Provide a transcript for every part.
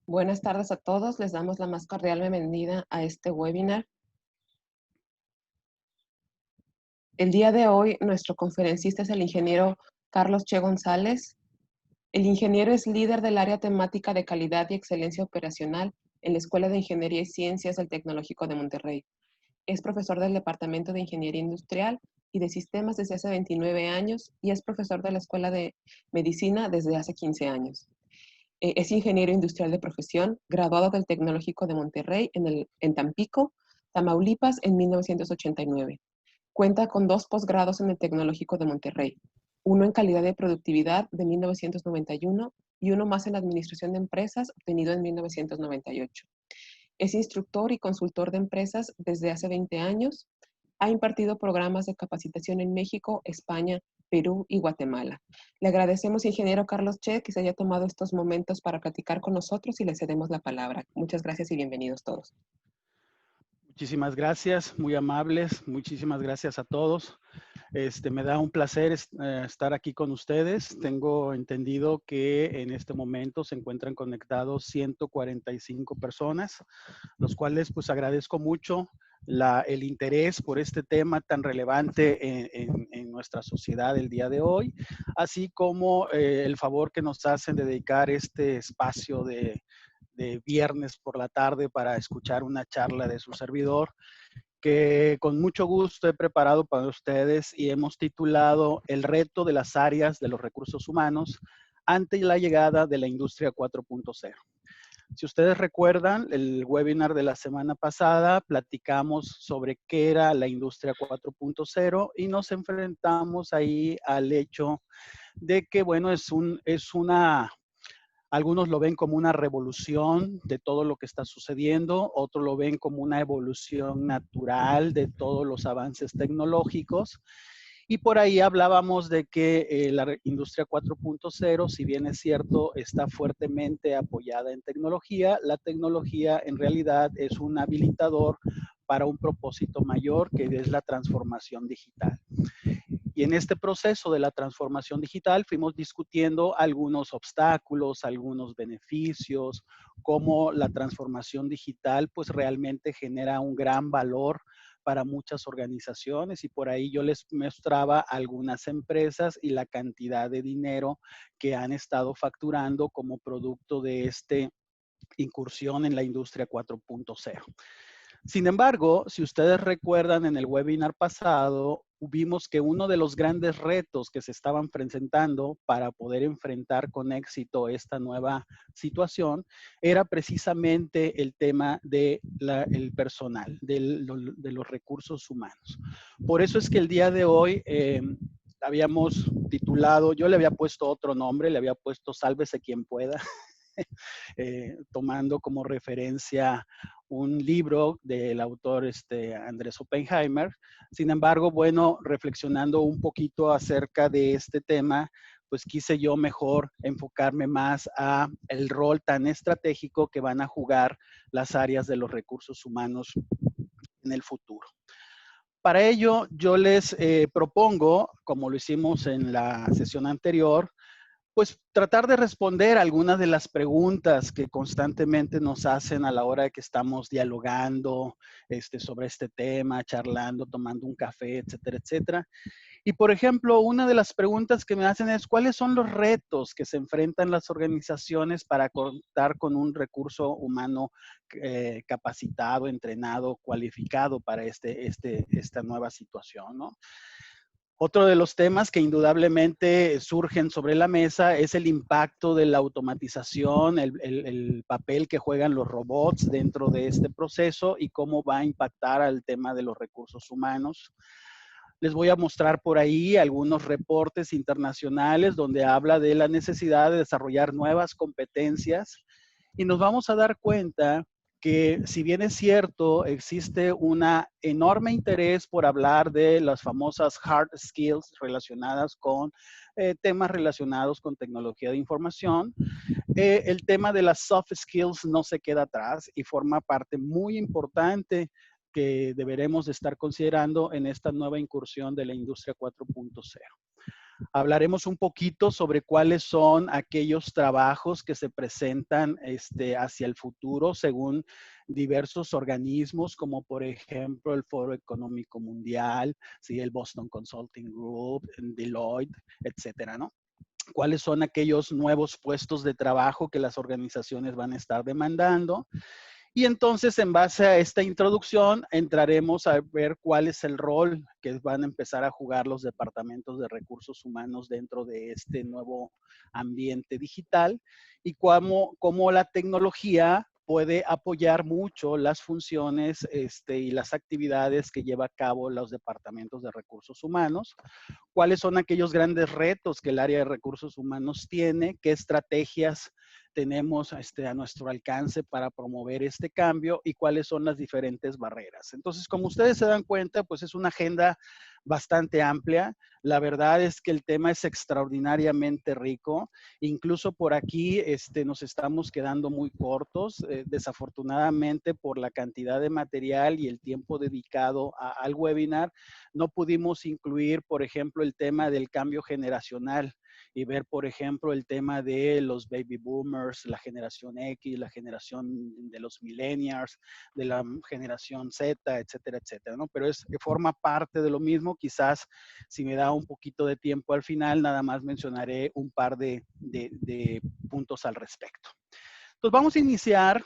Buenas tardes a todos. Les damos la más cordial bienvenida a este webinar. El día de hoy, nuestro conferencista es el ingeniero Carlos Che González. El ingeniero es líder del área temática de calidad y excelencia operacional en la Escuela de Ingeniería y Ciencias del Tecnológico de Monterrey. Es profesor del Departamento de Ingeniería Industrial y de Sistemas desde hace 29 años y es profesor de la Escuela de Medicina desde hace 15 años. Es ingeniero industrial de profesión, graduado del Tecnológico de Monterrey en Tampico, Tamaulipas, en 1989. Cuenta con 2 posgrados en el Tecnológico de Monterrey, uno en calidad de productividad de 1991 y uno más en administración de empresas obtenido en 1998. Es instructor y consultor de empresas desde hace 20 años. Ha impartido programas de capacitación en México, España, Perú y Guatemala. Le agradecemos, ingeniero Carlos Che, que se haya tomado estos momentos para platicar con nosotros y le cedemos la palabra. Muchas gracias y bienvenidos todos. Muchísimas gracias, muy amables. Muchísimas gracias a todos. Me da un placer estar aquí con ustedes. Tengo entendido que en este momento se encuentran conectados 145 personas, los cuales pues agradezco mucho el interés por este tema tan relevante en nuestra sociedad el día de hoy, así como el favor que nos hacen de dedicar este espacio de viernes por la tarde para escuchar una charla de su servidor, que con mucho gusto he preparado para ustedes y hemos titulado El reto de las áreas de los recursos humanos ante la llegada de la industria 4.0. Si ustedes recuerdan, el webinar de la semana pasada platicamos sobre qué era la industria 4.0 y nos enfrentamos ahí al hecho de que, bueno, algunos lo ven como una revolución de todo lo que está sucediendo, otros lo ven como una evolución natural de todos los avances tecnológicos. Y por ahí hablábamos de que la industria 4.0, si bien es cierto, está fuertemente apoyada en tecnología, la tecnología en realidad es un habilitador para un propósito mayor, que es la transformación digital. Y en este proceso de la transformación digital fuimos discutiendo algunos obstáculos, algunos beneficios, cómo la transformación digital pues realmente genera un gran valor para muchas organizaciones, y por ahí yo les mostraba algunas empresas y la cantidad de dinero que han estado facturando como producto de esta incursión en la industria 4.0. Sin embargo, si ustedes recuerdan, en el webinar pasado, vimos que uno de los grandes retos que se estaban presentando para poder enfrentar con éxito esta nueva situación era precisamente el tema del personal, de los recursos humanos. Por eso es que el día de hoy habíamos titulado, yo le había puesto otro nombre, le había puesto Sálvese quien pueda. Tomando como referencia un libro del autor Andrés Oppenheimer. Sin embargo, bueno, reflexionando un poquito acerca de este tema, pues quise yo mejor enfocarme más a el rol tan estratégico que van a jugar las áreas de los recursos humanos en el futuro. Para ello, yo les propongo, como lo hicimos en la sesión anterior, pues tratar de responder algunas de las preguntas que constantemente nos hacen a la hora de que estamos dialogando sobre este tema, charlando, tomando un café, etcétera, etcétera. Y por ejemplo, una de las preguntas que me hacen es, ¿cuáles son los retos que se enfrentan las organizaciones para contar con un recurso humano capacitado, entrenado, cualificado para esta nueva situación, ¿no? Otro de los temas que indudablemente surgen sobre la mesa es el impacto de la automatización, el papel que juegan los robots dentro de este proceso y cómo va a impactar al tema de los recursos humanos. Les voy a mostrar por ahí algunos reportes internacionales donde habla de la necesidad de desarrollar nuevas competencias, y nos vamos a dar cuenta que si bien es cierto, existe un enorme interés por hablar de las famosas hard skills relacionadas con temas relacionados con tecnología de información, el tema de las soft skills no se queda atrás y forma parte muy importante que deberemos de estar considerando en esta nueva incursión de la industria 4.0. Hablaremos un poquito sobre cuáles son aquellos trabajos que se presentan hacia el futuro según diversos organismos, como por ejemplo el Foro Económico Mundial, ¿sí? El Boston Consulting Group, Deloitte, etcétera, ¿no? Cuáles son aquellos nuevos puestos de trabajo que las organizaciones van a estar demandando. Y entonces, en base a esta introducción, entraremos a ver cuál es el rol que van a empezar a jugar los departamentos de recursos humanos dentro de este nuevo ambiente digital y cómo la tecnología puede apoyar mucho las funciones y las actividades que lleva a cabo los departamentos de recursos humanos, cuáles son aquellos grandes retos que el área de recursos humanos tiene, qué estrategias tenemos a nuestro alcance para promover este cambio y cuáles son las diferentes barreras. Entonces, como ustedes se dan cuenta, pues es una agenda bastante amplia. La verdad es que el tema es extraordinariamente rico. Incluso por aquí nos estamos quedando muy cortos, desafortunadamente por la cantidad de material y el tiempo dedicado al webinar. No pudimos incluir, por ejemplo, el tema del cambio generacional y ver, por ejemplo, el tema de los baby boomers, la generación X, la generación de los millennials, de la generación Z, etcétera, etcétera, ¿no? Pero forma parte de lo mismo. Quizás si me da un poquito de tiempo al final, nada más mencionaré un par de puntos al respecto. Entonces vamos a iniciar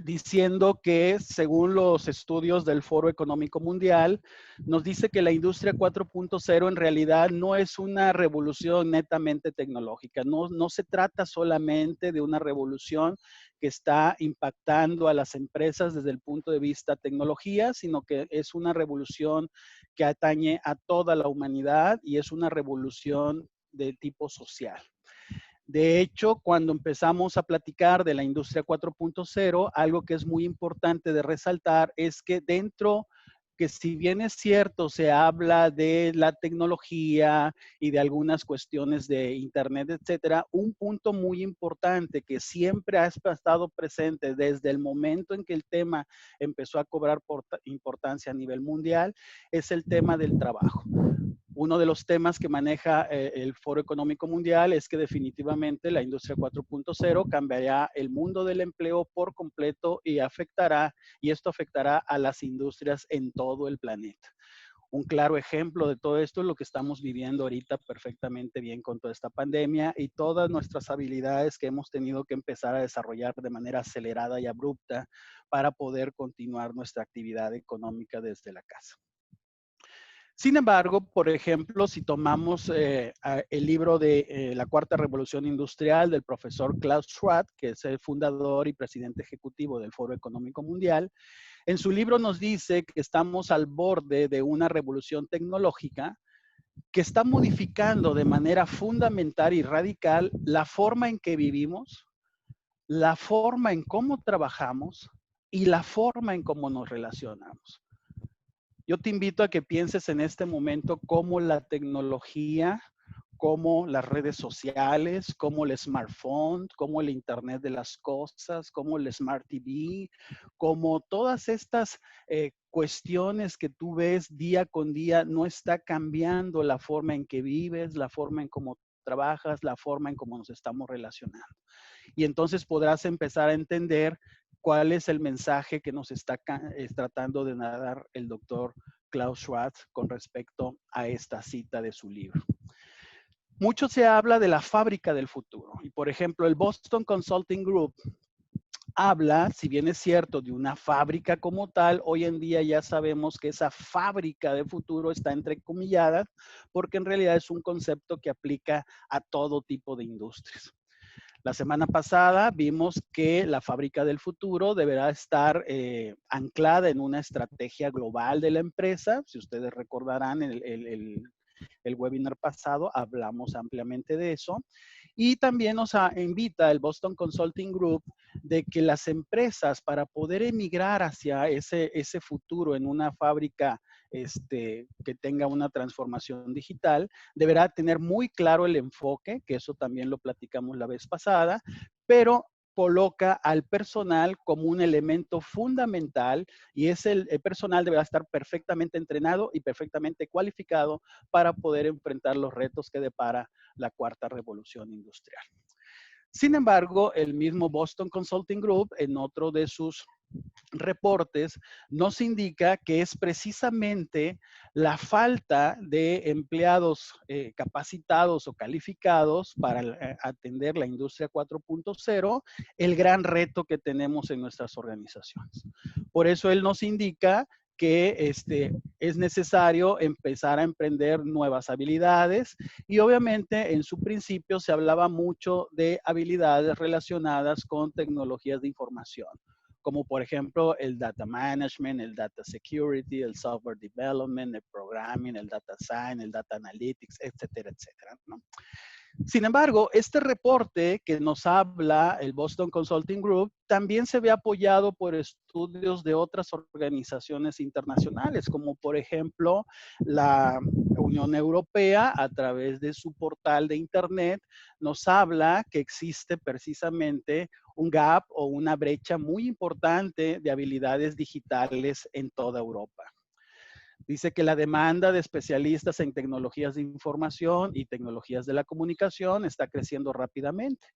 diciendo que según los estudios del Foro Económico Mundial, nos dice que la industria 4.0 en realidad no es una revolución netamente tecnológica, no se trata solamente de una revolución que está impactando a las empresas desde el punto de vista tecnología, sino que es una revolución que atañe a toda la humanidad y es una revolución de tipo social. De hecho, cuando empezamos a platicar de la industria 4.0, algo que es muy importante de resaltar es que dentro, que si bien es cierto, se habla de la tecnología y de algunas cuestiones de Internet, etcétera, un punto muy importante que siempre ha estado presente desde el momento en que el tema empezó a cobrar importancia a nivel mundial es el tema del trabajo. Uno de los temas que maneja el Foro Económico Mundial es que definitivamente la industria 4.0 cambiará el mundo del empleo por completo y esto afectará a las industrias en todo el planeta. Un claro ejemplo de todo esto es lo que estamos viviendo ahorita perfectamente bien con toda esta pandemia y todas nuestras habilidades que hemos tenido que empezar a desarrollar de manera acelerada y abrupta para poder continuar nuestra actividad económica desde la casa. Sin embargo, por ejemplo, si tomamos el libro de La Cuarta Revolución Industrial del profesor Klaus Schwab, que es el fundador y presidente ejecutivo del Foro Económico Mundial, en su libro nos dice que estamos al borde de una revolución tecnológica que está modificando de manera fundamental y radical la forma en que vivimos, la forma en cómo trabajamos y la forma en cómo nos relacionamos. Yo te invito a que pienses en este momento cómo la tecnología, cómo las redes sociales, cómo el smartphone, cómo el Internet de las cosas, cómo el Smart TV, como todas estas cuestiones que tú ves día con día, no está cambiando la forma en que vives, la forma en cómo trabajas, la forma en cómo nos estamos relacionando. Y entonces podrás empezar a entender cuál es el mensaje que nos está tratando de dar el doctor Klaus Schwab con respecto a esta cita de su libro. Mucho se habla de la fábrica del futuro. Y por ejemplo, el Boston Consulting Group habla, si bien es cierto, de una fábrica como tal, hoy en día ya sabemos que esa fábrica de futuro está entrecomillada porque en realidad es un concepto que aplica a todo tipo de industrias. La semana pasada vimos que la fábrica del futuro deberá estar anclada en una estrategia global de la empresa. Si ustedes recordarán el webinar pasado, hablamos ampliamente de eso. Y también nos invita el Boston Consulting Group de que las empresas, para poder emigrar hacia ese futuro en una fábrica que tenga una transformación digital, deberá tener muy claro el enfoque, que eso también lo platicamos la vez pasada, pero coloca al personal como un elemento fundamental y el personal deberá estar perfectamente entrenado y perfectamente cualificado para poder enfrentar los retos que depara la cuarta revolución industrial. Sin embargo, el mismo Boston Consulting Group, en otro de sus reportes, nos indica que es precisamente la falta de empleados capacitados o calificados para atender la industria 4.0 el gran reto que tenemos en nuestras organizaciones. Por eso él nos indica que es necesario empezar a emprender nuevas habilidades y obviamente en su principio se hablaba mucho de habilidades relacionadas con tecnologías de información, como por ejemplo el data management, el data security, el software development, el programming, el data science, el data analytics, etcétera, etcétera, ¿no? Sin embargo, este reporte que nos habla el Boston Consulting Group también se ve apoyado por estudios de otras organizaciones internacionales, como por ejemplo la Unión Europea, a través de su portal de Internet, nos habla que existe precisamente un gap o una brecha muy importante de habilidades digitales en toda Europa. Dice que la demanda de especialistas en tecnologías de información y tecnologías de la comunicación está creciendo rápidamente.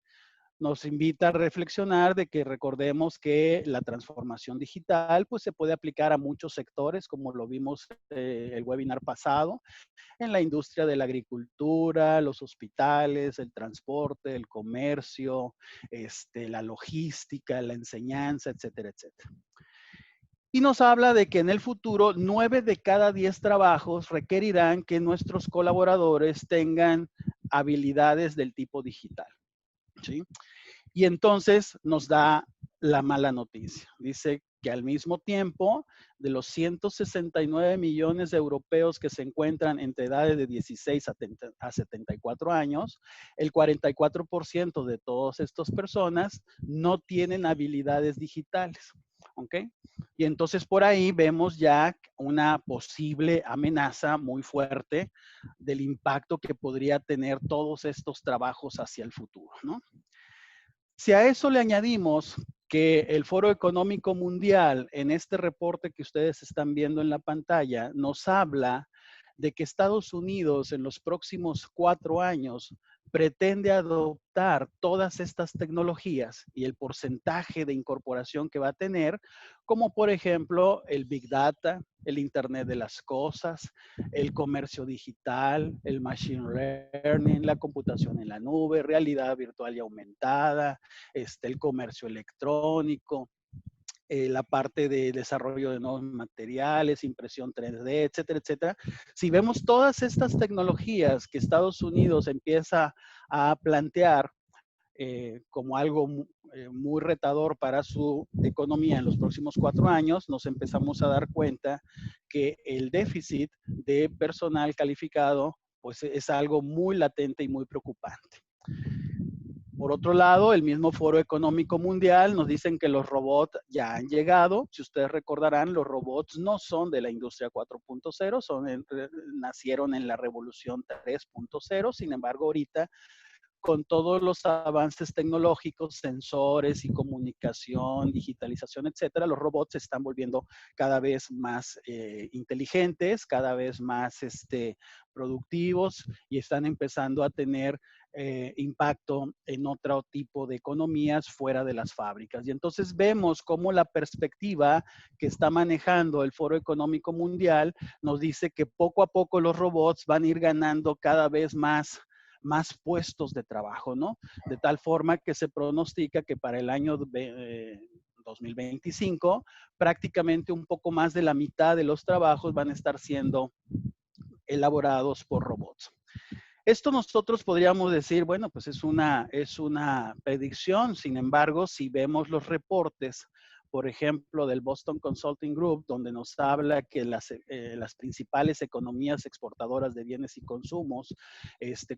Nos invita a reflexionar de que recordemos que la transformación digital pues se puede aplicar a muchos sectores, como lo vimos el webinar pasado, en la industria de la agricultura, los hospitales, el transporte, el comercio, la logística, la enseñanza, etcétera, etcétera. Y nos habla de que en el futuro 9 de cada 10 trabajos requerirán que nuestros colaboradores tengan habilidades del tipo digital, ¿sí? Y entonces nos da la mala noticia. Dice que al mismo tiempo, de los 169 millones de europeos que se encuentran entre edades de 16 a 74 años, el 44% de todas estas personas no tienen habilidades digitales. ¿Ok? Y entonces por ahí vemos ya una posible amenaza muy fuerte del impacto que podría tener todos estos trabajos hacia el futuro, ¿no? Si a eso le añadimos que el Foro Económico Mundial, en este reporte que ustedes están viendo en la pantalla, nos habla de que Estados Unidos en los próximos 4 años pretende adoptar todas estas tecnologías y el porcentaje de incorporación que va a tener, como por ejemplo el Big Data, el Internet de las Cosas, el comercio digital, el Machine Learning, la computación en la nube, realidad virtual y aumentada, el comercio electrónico, la parte de desarrollo de nuevos materiales, impresión 3D, etcétera, etcétera. Si vemos todas estas tecnologías que Estados Unidos empieza a plantear como algo muy retador para su economía en los próximos 4 años, nos empezamos a dar cuenta que el déficit de personal calificado pues es algo muy latente y muy preocupante. Por otro lado, el mismo Foro Económico Mundial nos dicen que los robots ya han llegado. Si ustedes recordarán, los robots no son de la industria 4.0, nacieron en la revolución 3.0. Sin embargo, ahorita, con todos los avances tecnológicos, sensores y comunicación, digitalización, etcétera, los robots se están volviendo cada vez más inteligentes, cada vez más productivos y están empezando a tener impacto en otro tipo de economías fuera de las fábricas. Y entonces vemos cómo la perspectiva que está manejando el Foro Económico Mundial nos dice que poco a poco los robots van a ir ganando cada vez más puestos de trabajo, ¿no? De tal forma que se pronostica que para el año 2025, prácticamente un poco más de la mitad de los trabajos van a estar siendo elaborados por robots. Esto nosotros podríamos decir, bueno, pues es una predicción. Sin embargo, si vemos los reportes, por ejemplo, del Boston Consulting Group, donde nos habla que las principales economías exportadoras de bienes y consumos,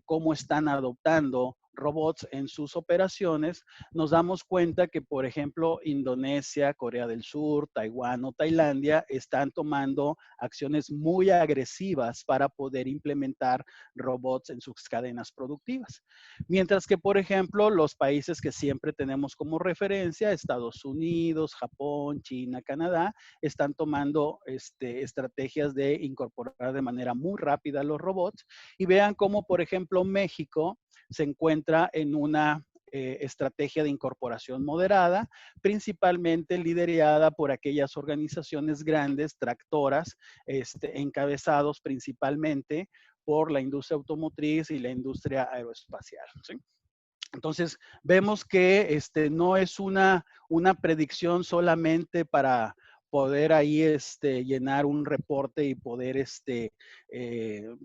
cómo están adoptando robots en sus operaciones, nos damos cuenta que, por ejemplo, Indonesia, Corea del Sur, Taiwán o Tailandia están tomando acciones muy agresivas para poder implementar robots en sus cadenas productivas. Mientras que, por ejemplo, los países que siempre tenemos como referencia, Estados Unidos, Japón, China, Canadá, están tomando estrategias de incorporar de manera muy rápida los robots. Y vean cómo, por ejemplo, México se encuentra en una estrategia de incorporación moderada, principalmente liderada por aquellas organizaciones grandes, tractoras, encabezados principalmente por la industria automotriz y la industria aeroespacial, ¿sí? Entonces, vemos que no es una predicción solamente para poder ahí llenar un reporte y poder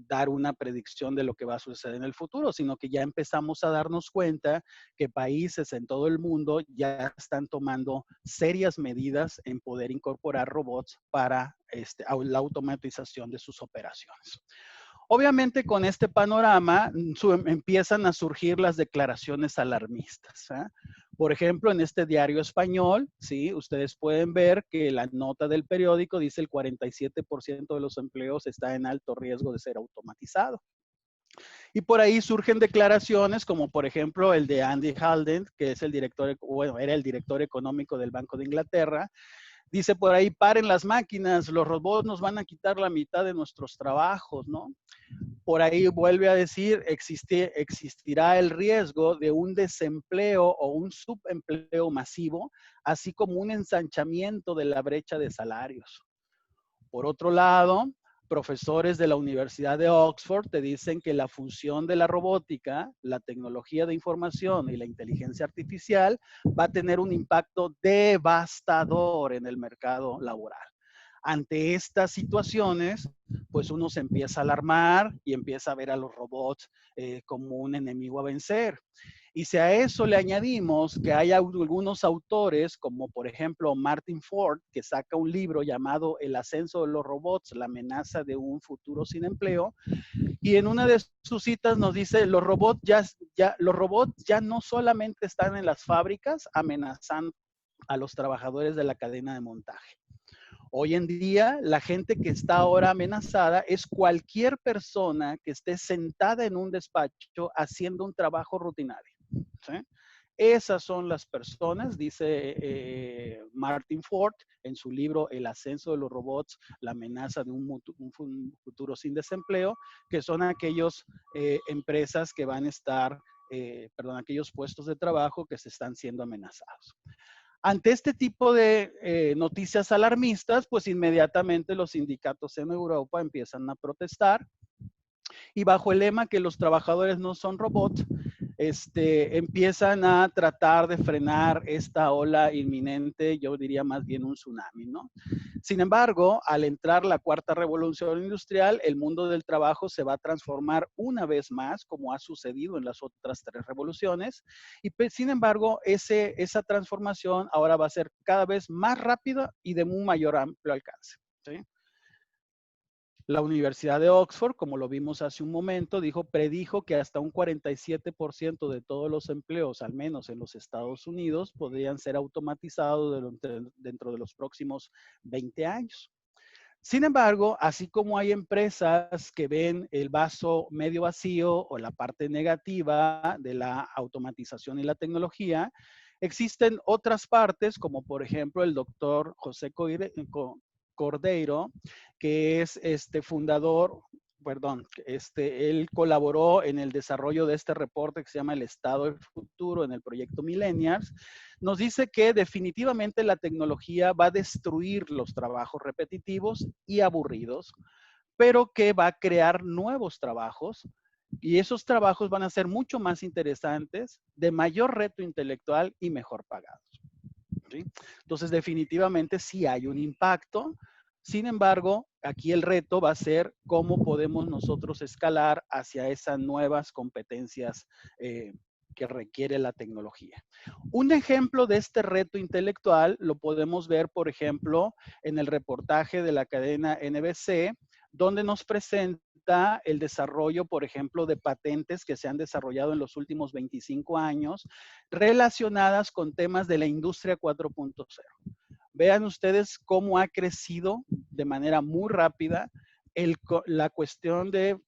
dar una predicción de lo que va a suceder en el futuro, sino que ya empezamos a darnos cuenta que países en todo el mundo ya están tomando serias medidas en poder incorporar robots para la automatización de sus operaciones. Obviamente con este panorama empiezan a surgir las declaraciones alarmistas, ¿eh? Por ejemplo, en este diario español, ¿sí? Ustedes pueden ver que la nota del periódico dice el 47% de los empleos está en alto riesgo de ser automatizado. Y por ahí surgen declaraciones como por ejemplo el de Andy Halden, que es el director, bueno, era el director económico del Banco de Inglaterra. Dice por ahí, paren las máquinas, los robots nos van a quitar la mitad de nuestros trabajos, ¿no? Por ahí vuelve a decir, existirá el riesgo de un desempleo o un subempleo masivo, así como un ensanchamiento de la brecha de salarios. Por otro lado, profesores de la Universidad de Oxford te dicen que la función de la robótica, la tecnología de información y la inteligencia artificial va a tener un impacto devastador en el mercado laboral. Ante estas situaciones, pues uno se empieza a alarmar y empieza a ver a los robots como un enemigo a vencer. Y si a eso le añadimos que hay algunos autores, como por ejemplo Martin Ford, que saca un libro llamado El ascenso de los robots, la amenaza de un futuro sin empleo, y en una de sus citas nos dice, los robots ya no solamente están en las fábricas amenazando a los trabajadores de la cadena de montaje. Hoy en día, la gente que está ahora amenazada es cualquier persona que esté sentada en un despacho haciendo un trabajo rutinario, ¿sí? Esas son las personas, dice Martin Ford en su libro El ascenso de los robots, la amenaza de un futuro sin desempleo, que son aquellas empresas que van a estar, aquellos puestos de trabajo que se están siendo amenazados. Ante este tipo de noticias alarmistas, pues inmediatamente los sindicatos en Europa empiezan a protestar y bajo el lema que los trabajadores no son robots, empiezan a tratar de frenar esta ola inminente, yo diría más bien un tsunami, ¿no? Sin embargo, al entrar la cuarta revolución industrial, el mundo del trabajo se va a transformar una vez más, como ha sucedido en las otras tres revoluciones, y sin embargo, esa transformación ahora va a ser cada vez más rápida y de muy mayor amplio alcance, ¿sí? La Universidad de Oxford, como lo vimos hace un momento, predijo que hasta un 47% de todos los empleos, al menos en los Estados Unidos, podrían ser automatizados dentro de los próximos 20 años. Sin embargo, así como hay empresas que ven el vaso medio vacío o la parte negativa de la automatización y la tecnología, existen otras partes, como por ejemplo el doctor José Cordeiro, que es él colaboró en el desarrollo de este reporte que se llama El Estado del Futuro en el proyecto Millennials. Nos dice que definitivamente la tecnología va a destruir los trabajos repetitivos y aburridos, pero que va a crear nuevos trabajos y esos trabajos van a ser mucho más interesantes, de mayor reto intelectual y mejor pagados, ¿sí? Entonces, definitivamente sí hay un impacto. Sin embargo, aquí el reto va a ser cómo podemos nosotros escalar hacia esas nuevas competencias que requiere la tecnología. Un ejemplo de este reto intelectual lo podemos ver, por ejemplo, en el reportaje de la cadena NBC, donde nos presenta pregunta el desarrollo, por ejemplo, de patentes que se han desarrollado en los últimos 25 años relacionadas con temas de la industria 4.0. Vean ustedes cómo ha crecido de manera muy rápida la cuestión de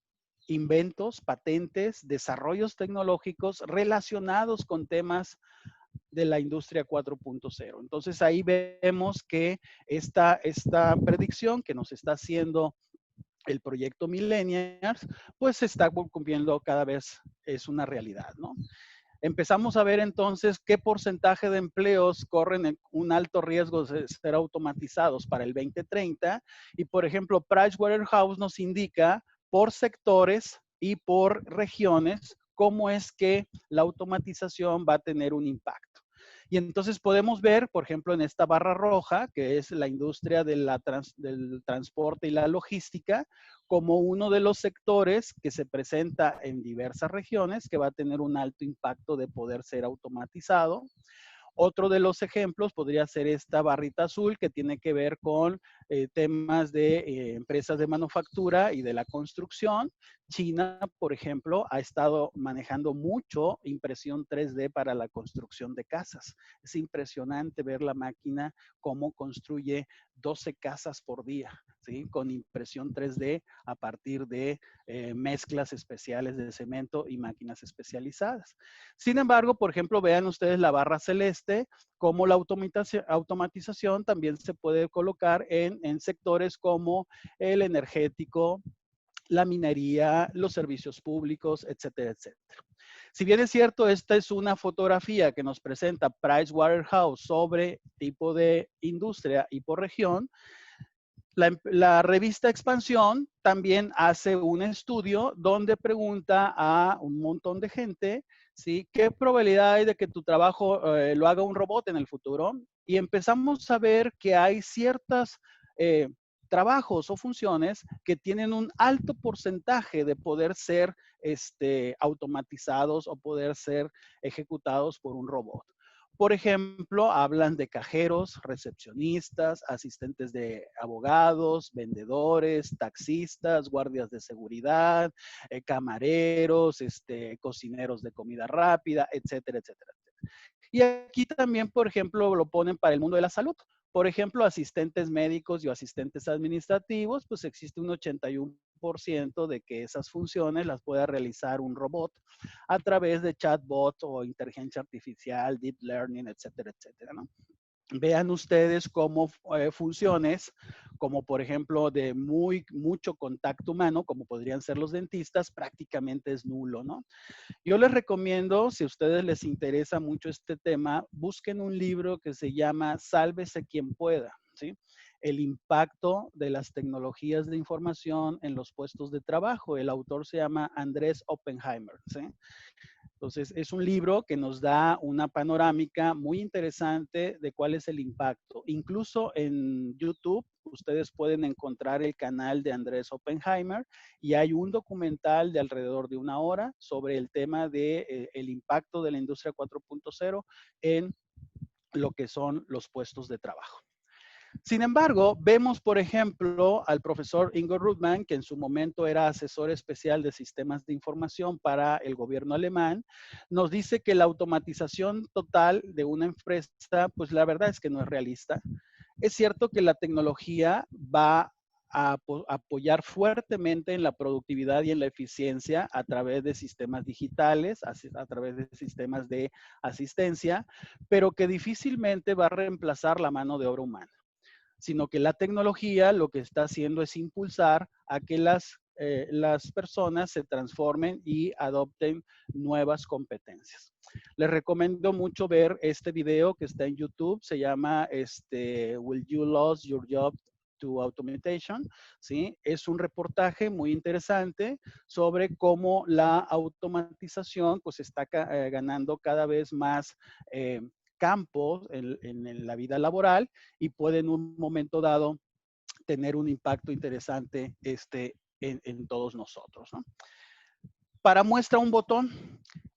inventos, patentes, desarrollos tecnológicos relacionados con temas de la industria 4.0. Entonces ahí vemos que esta predicción que nos está haciendo el proyecto Millennials, pues se está cumpliendo cada vez, es una realidad, ¿no? Empezamos a ver entonces qué porcentaje de empleos corren un alto riesgo de ser automatizados para el 2030. Y, por ejemplo, Pricewaterhouse nos indica por sectores y por regiones cómo es que la automatización va a tener un impacto. Y entonces podemos ver, por ejemplo, en esta barra roja, que es la industria de del transporte y la logística, como uno de los sectores que se presenta en diversas regiones, que va a tener un alto impacto de poder ser automatizado. Otro de los ejemplos podría ser esta barrita azul que tiene que ver con temas de empresas de manufactura y de la construcción. China, por ejemplo, ha estado manejando mucho impresión 3D para la construcción de casas. Es impresionante ver la máquina cómo construye 12 casas por día, ¿sí? Con impresión 3D a partir de mezclas especiales de cemento y máquinas especializadas. Sin embargo, por ejemplo, vean ustedes la barra celeste, cómo la automatización también se puede colocar en sectores como el energético, la minería, los servicios públicos, etcétera, etcétera. Si bien es cierto, esta es una fotografía que nos presenta Pricewaterhouse sobre tipo de industria y por región, la revista Expansión también hace un estudio donde pregunta a un montón de gente, ¿sí? ¿Qué probabilidad hay de que tu trabajo lo haga un robot en el futuro? Y empezamos a ver que hay ciertos trabajos o funciones que tienen un alto porcentaje de poder ser automatizados o poder ser ejecutados por un robot. Por ejemplo, hablan de cajeros, recepcionistas, asistentes de abogados, vendedores, taxistas, guardias de seguridad, camareros, cocineros de comida rápida, etcétera, etcétera. Y aquí también, por ejemplo, lo ponen para el mundo de la salud. Por ejemplo, asistentes médicos y asistentes administrativos, pues existe un 81% de que esas funciones las pueda realizar un robot a través de chatbot o inteligencia artificial, deep learning, etcétera, etcétera, ¿no? Vean ustedes cómo funciones, como por ejemplo de mucho contacto humano, como podrían ser los dentistas, prácticamente es nulo, ¿no? Yo les recomiendo, si a ustedes les interesa mucho este tema, busquen un libro que se llama Sálvese quien pueda, ¿sí? El impacto de las tecnologías de información en los puestos de trabajo. El autor se llama Andrés Oppenheimer, ¿sí? Entonces, es un libro que nos da una panorámica muy interesante de cuál es el impacto. Incluso en YouTube, ustedes pueden encontrar el canal de Andrés Oppenheimer y hay un documental de alrededor de 1 hora sobre el tema de el impacto de la industria 4.0 en lo que son los puestos de trabajo. Sin embargo, vemos, por ejemplo, al profesor Ingo Rudman, que en su momento era asesor especial de sistemas de información para el gobierno alemán, nos dice que la automatización total de una empresa, pues la verdad es que no es realista. Es cierto que la tecnología va a apoyar fuertemente en la productividad y en la eficiencia a través de sistemas digitales, a través de sistemas de asistencia, pero que difícilmente va a reemplazar la mano de obra humana, sino que la tecnología lo que está haciendo es impulsar a que las personas se transformen y adopten nuevas competencias. Les recomiendo mucho ver este video que está en YouTube, se llama Will You Lose Your Job to Automation? ¿Sí? Es un reportaje muy interesante sobre cómo la automatización pues está ganando cada vez más campos en la vida laboral y puede en un momento dado tener un impacto interesante en todos nosotros, ¿no? Para muestra un botón.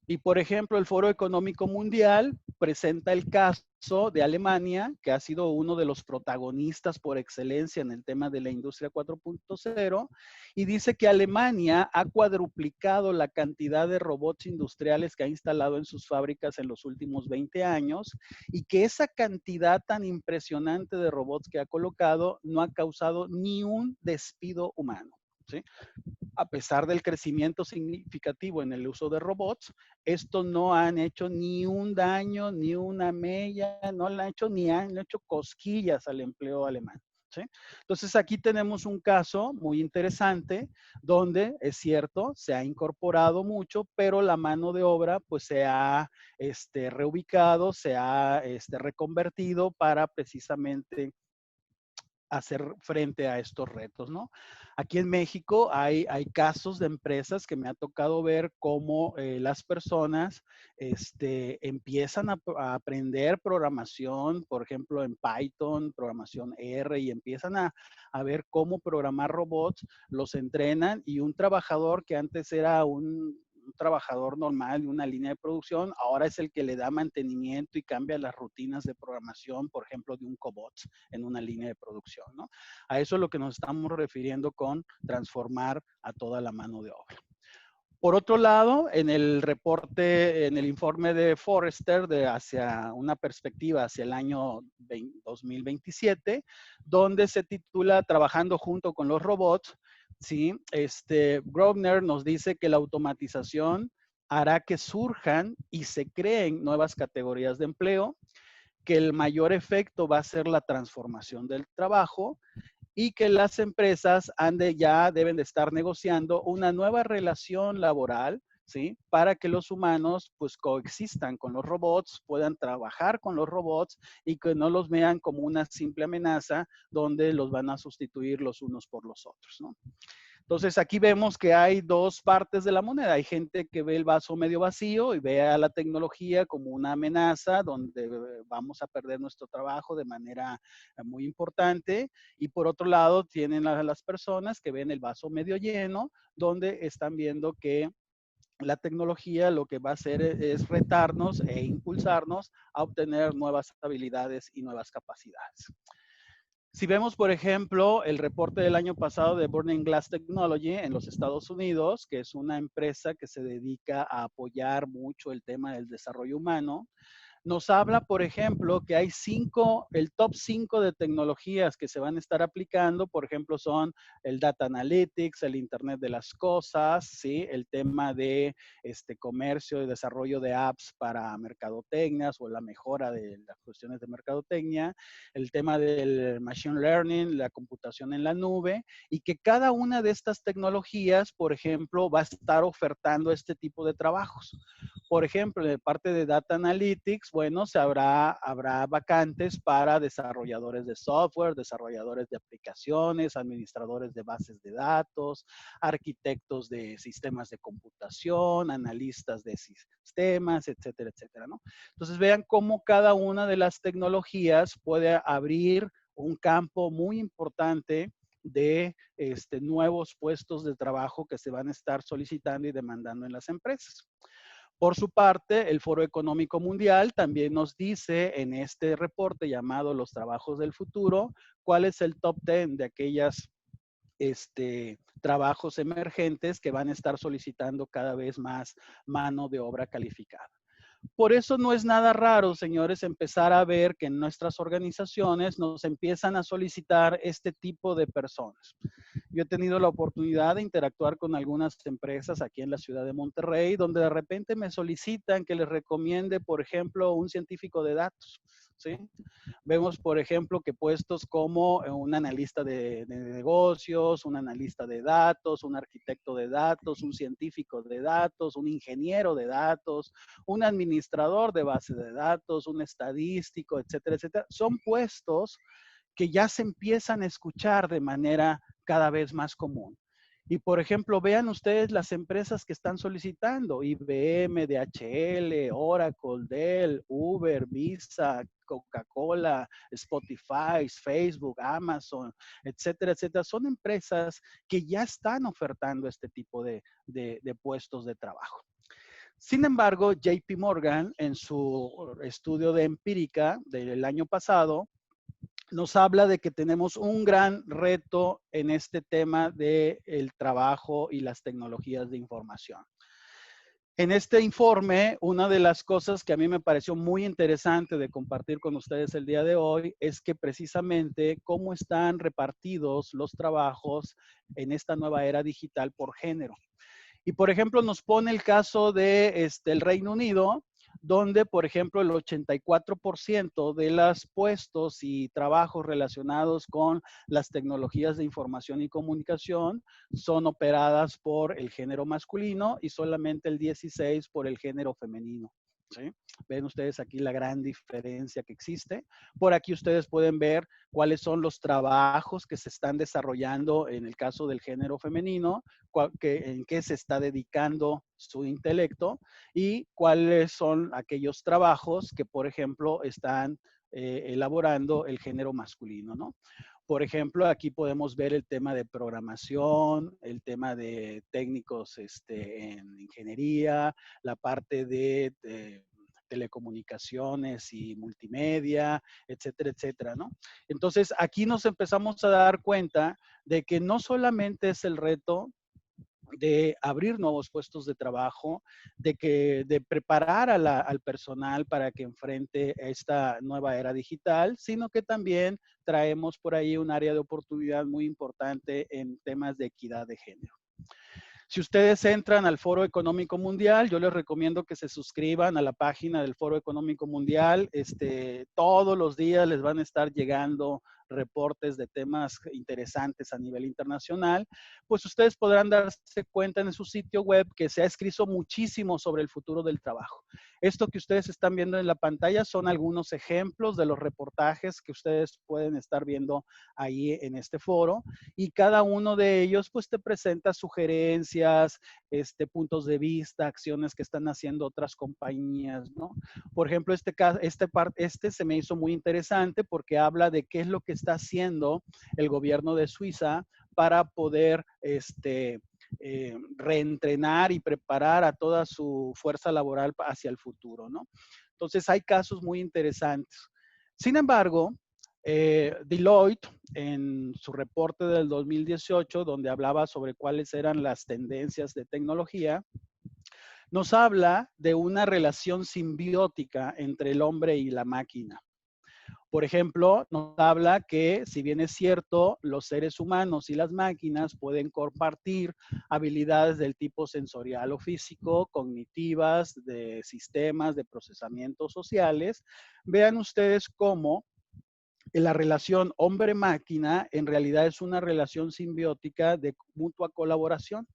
Y, por ejemplo, el Foro Económico Mundial presenta el caso de Alemania, que ha sido uno de los protagonistas por excelencia en el tema de la industria 4.0, y dice que Alemania ha cuadruplicado la cantidad de robots industriales que ha instalado en sus fábricas en los últimos 20 años, y que esa cantidad tan impresionante de robots que ha colocado no ha causado ni un despido humano, ¿sí? A pesar del crecimiento significativo en el uso de robots, estos no han hecho ni un daño, ni una mella, no le han hecho ni han hecho cosquillas al empleo alemán, ¿sí? Entonces aquí tenemos un caso muy interesante donde es cierto, se ha incorporado mucho, pero la mano de obra pues se ha reubicado, se ha reconvertido para precisamente hacer frente a estos retos, ¿no? Aquí en México hay casos de empresas que me ha tocado ver cómo las personas empiezan a aprender programación, por ejemplo, en Python, programación R, y empiezan a ver cómo programar robots, los entrenan, y un trabajador que antes era un trabajador normal de una línea de producción, ahora es el que le da mantenimiento y cambia las rutinas de programación, por ejemplo, de un cobot en una línea de producción, ¿no? A eso es lo que nos estamos refiriendo con transformar a toda la mano de obra. Por otro lado, en el reporte, en el informe de Forrester de hacia una perspectiva hacia el año 2027, donde se titula Trabajando junto con los robots, ¿sí? Grosvenor nos dice que la automatización hará que surjan y se creen nuevas categorías de empleo, que el mayor efecto va a ser la transformación del trabajo, y que las empresas ya deben de estar negociando una nueva relación laboral, ¿sí? Para que los humanos pues coexistan con los robots, puedan trabajar con los robots y que no los vean como una simple amenaza donde los van a sustituir los unos por los otros, ¿no? Entonces aquí vemos que hay dos partes de la moneda. Hay gente que ve el vaso medio vacío y ve a la tecnología como una amenaza donde vamos a perder nuestro trabajo de manera muy importante. Y por otro lado tienen a las personas que ven el vaso medio lleno, donde están viendo que la tecnología lo que va a hacer es retarnos e impulsarnos a obtener nuevas habilidades y nuevas capacidades. Si vemos, por ejemplo, el reporte del año pasado de Burning Glass Technology en los Estados Unidos, que es una empresa que se dedica a apoyar mucho el tema del desarrollo humano, nos habla, por ejemplo, que hay el top 5 de tecnologías que se van a estar aplicando, por ejemplo, son el Data Analytics, el Internet de las Cosas, ¿sí? El tema de comercio y desarrollo de apps para mercadotecnias o la mejora de las cuestiones de mercadotecnia, el tema del Machine Learning, la computación en la nube, y que cada una de estas tecnologías, por ejemplo, va a estar ofertando este tipo de trabajos. Por ejemplo, de parte de Data Analytics, bueno, habrá vacantes para desarrolladores de software, desarrolladores de aplicaciones, administradores de bases de datos, arquitectos de sistemas de computación, analistas de sistemas, etcétera, etcétera, ¿no? Entonces, vean cómo cada una de las tecnologías puede abrir un campo muy importante de nuevos puestos de trabajo que se van a estar solicitando y demandando en las empresas. Por su parte, el Foro Económico Mundial también nos dice en este reporte llamado Los Trabajos del Futuro, cuál es el top 10 de aquellas trabajos emergentes que van a estar solicitando cada vez más mano de obra calificada. Por eso no es nada raro, señores, empezar a ver que en nuestras organizaciones nos empiezan a solicitar este tipo de personas. Yo he tenido la oportunidad de interactuar con algunas empresas aquí en la ciudad de Monterrey, donde de repente me solicitan que les recomiende, por ejemplo, un científico de datos, ¿sí? Vemos, por ejemplo, que puestos como un analista de negocios, un analista de datos, un arquitecto de datos, un científico de datos, un ingeniero de datos, un administrador de base de datos, un estadístico, etcétera, etcétera, son puestos que ya se empiezan a escuchar de manera cada vez más común. Y por ejemplo, vean ustedes las empresas que están solicitando: IBM, DHL, Oracle, Dell, Uber, Visa, Coca-Cola, Spotify, Facebook, Amazon, etcétera, etcétera. Son empresas que ya están ofertando este tipo de puestos de trabajo. Sin embargo, JP Morgan, en su estudio de empírica del año pasado, nos habla de que tenemos un gran reto en este tema del trabajo y las tecnologías de información. En este informe, una de las cosas que a mí me pareció muy interesante de compartir con ustedes el día de hoy es que precisamente cómo están repartidos los trabajos en esta nueva era digital por género. Y por ejemplo, nos pone el caso de el Reino Unido, donde, por ejemplo, el 84% de los puestos y trabajos relacionados con las tecnologías de información y comunicación son operadas por el género masculino y solamente el 16% por el género femenino. ¿Sí? Ven ustedes aquí la gran diferencia que existe. Por aquí ustedes pueden ver cuáles son los trabajos que se están desarrollando en el caso del género femenino, en qué se está dedicando su intelecto y cuáles son aquellos trabajos que, por ejemplo, están elaborando el género masculino, ¿no? Por ejemplo, aquí podemos ver el tema de programación, el tema de técnicos en ingeniería, la parte de telecomunicaciones y multimedia, etcétera, etcétera, ¿no? Entonces, aquí nos empezamos a dar cuenta de que no solamente es el reto de abrir nuevos puestos de trabajo, de preparar al personal para que enfrente esta nueva era digital, sino que también traemos por ahí un área de oportunidad muy importante en temas de equidad de género. Si ustedes entran al Foro Económico Mundial, yo les recomiendo que se suscriban a la página del Foro Económico Mundial. Todos los días les van a estar llegando reportes de temas interesantes a nivel internacional. Pues ustedes podrán darse cuenta en su sitio web que se ha escrito muchísimo sobre el futuro del trabajo. Esto que ustedes están viendo en la pantalla son algunos ejemplos de los reportajes que ustedes pueden estar viendo ahí en este foro, y cada uno de ellos pues te presenta sugerencias, puntos de vista, acciones que están haciendo otras compañías, ¿no? Por ejemplo, este se me hizo muy interesante porque habla de qué es lo que está haciendo el gobierno de Suiza para poder reentrenar y preparar a toda su fuerza laboral hacia el futuro, ¿no? Entonces hay casos muy interesantes. Sin embargo, Deloitte, en su reporte del 2018, donde hablaba sobre cuáles eran las tendencias de tecnología, nos habla de una relación simbiótica entre el hombre y la máquina. Por ejemplo, nos habla que, si bien es cierto, los seres humanos y las máquinas pueden compartir habilidades del tipo sensorial o físico, cognitivas, de sistemas, de procesamientos sociales, vean ustedes cómo la relación hombre-máquina en realidad es una relación simbiótica de mutua colaboración.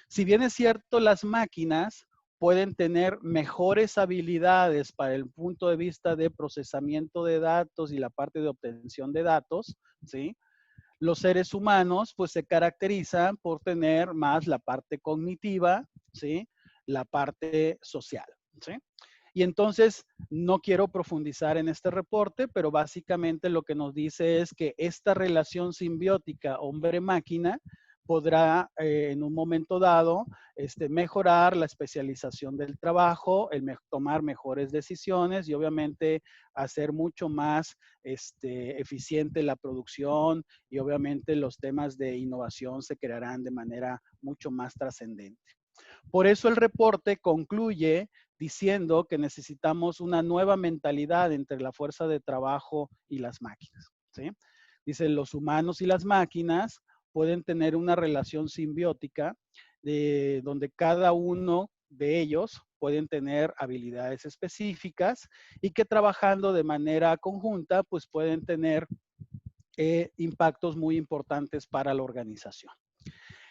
Si bien es cierto, las máquinas pueden tener mejores habilidades para el punto de vista de procesamiento de datos y la parte de obtención de datos, ¿sí? Los seres humanos pues se caracterizan por tener más la parte cognitiva, ¿sí? La parte social, ¿sí? Y entonces, no quiero profundizar en este reporte, pero básicamente lo que nos dice es que esta relación simbiótica hombre-máquina podrá en un momento dado mejorar la especialización del trabajo, tomar mejores decisiones y obviamente hacer mucho más eficiente la producción, y obviamente los temas de innovación se crearán de manera mucho más trascendente. Por eso el reporte concluye diciendo que necesitamos una nueva mentalidad entre la fuerza de trabajo y las máquinas, ¿sí? Dice, los humanos y las máquinas pueden tener una relación simbiótica donde cada uno de ellos pueden tener habilidades específicas y que, trabajando de manera conjunta, pues pueden tener impactos muy importantes para la organización.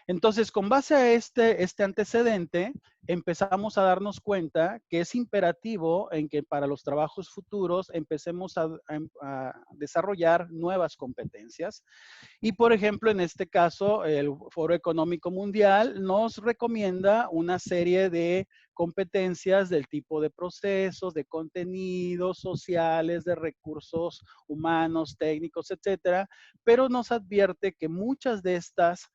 Entonces, con base a este antecedente, empezamos a darnos cuenta que es imperativo en que para los trabajos futuros empecemos a desarrollar nuevas competencias. Y, por ejemplo, en este caso, el Foro Económico Mundial nos recomienda una serie de competencias del tipo de procesos, de contenidos sociales, de recursos humanos, técnicos, etcétera, pero nos advierte que muchas de estas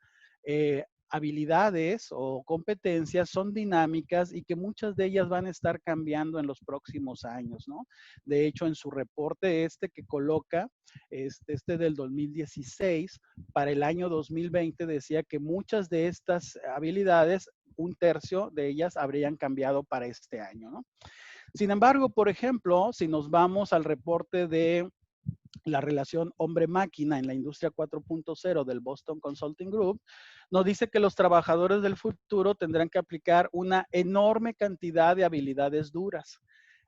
habilidades o competencias son dinámicas y que muchas de ellas van a estar cambiando en los próximos años, ¿no? De hecho, en su reporte que coloca, del 2016, para el año 2020 decía que muchas de estas habilidades, un tercio de ellas habrían cambiado para este año, ¿no? Sin embargo, por ejemplo, si nos vamos al reporte de la relación hombre-máquina en la industria 4.0 del Boston Consulting Group, nos dice que los trabajadores del futuro tendrán que aplicar una enorme cantidad de habilidades duras,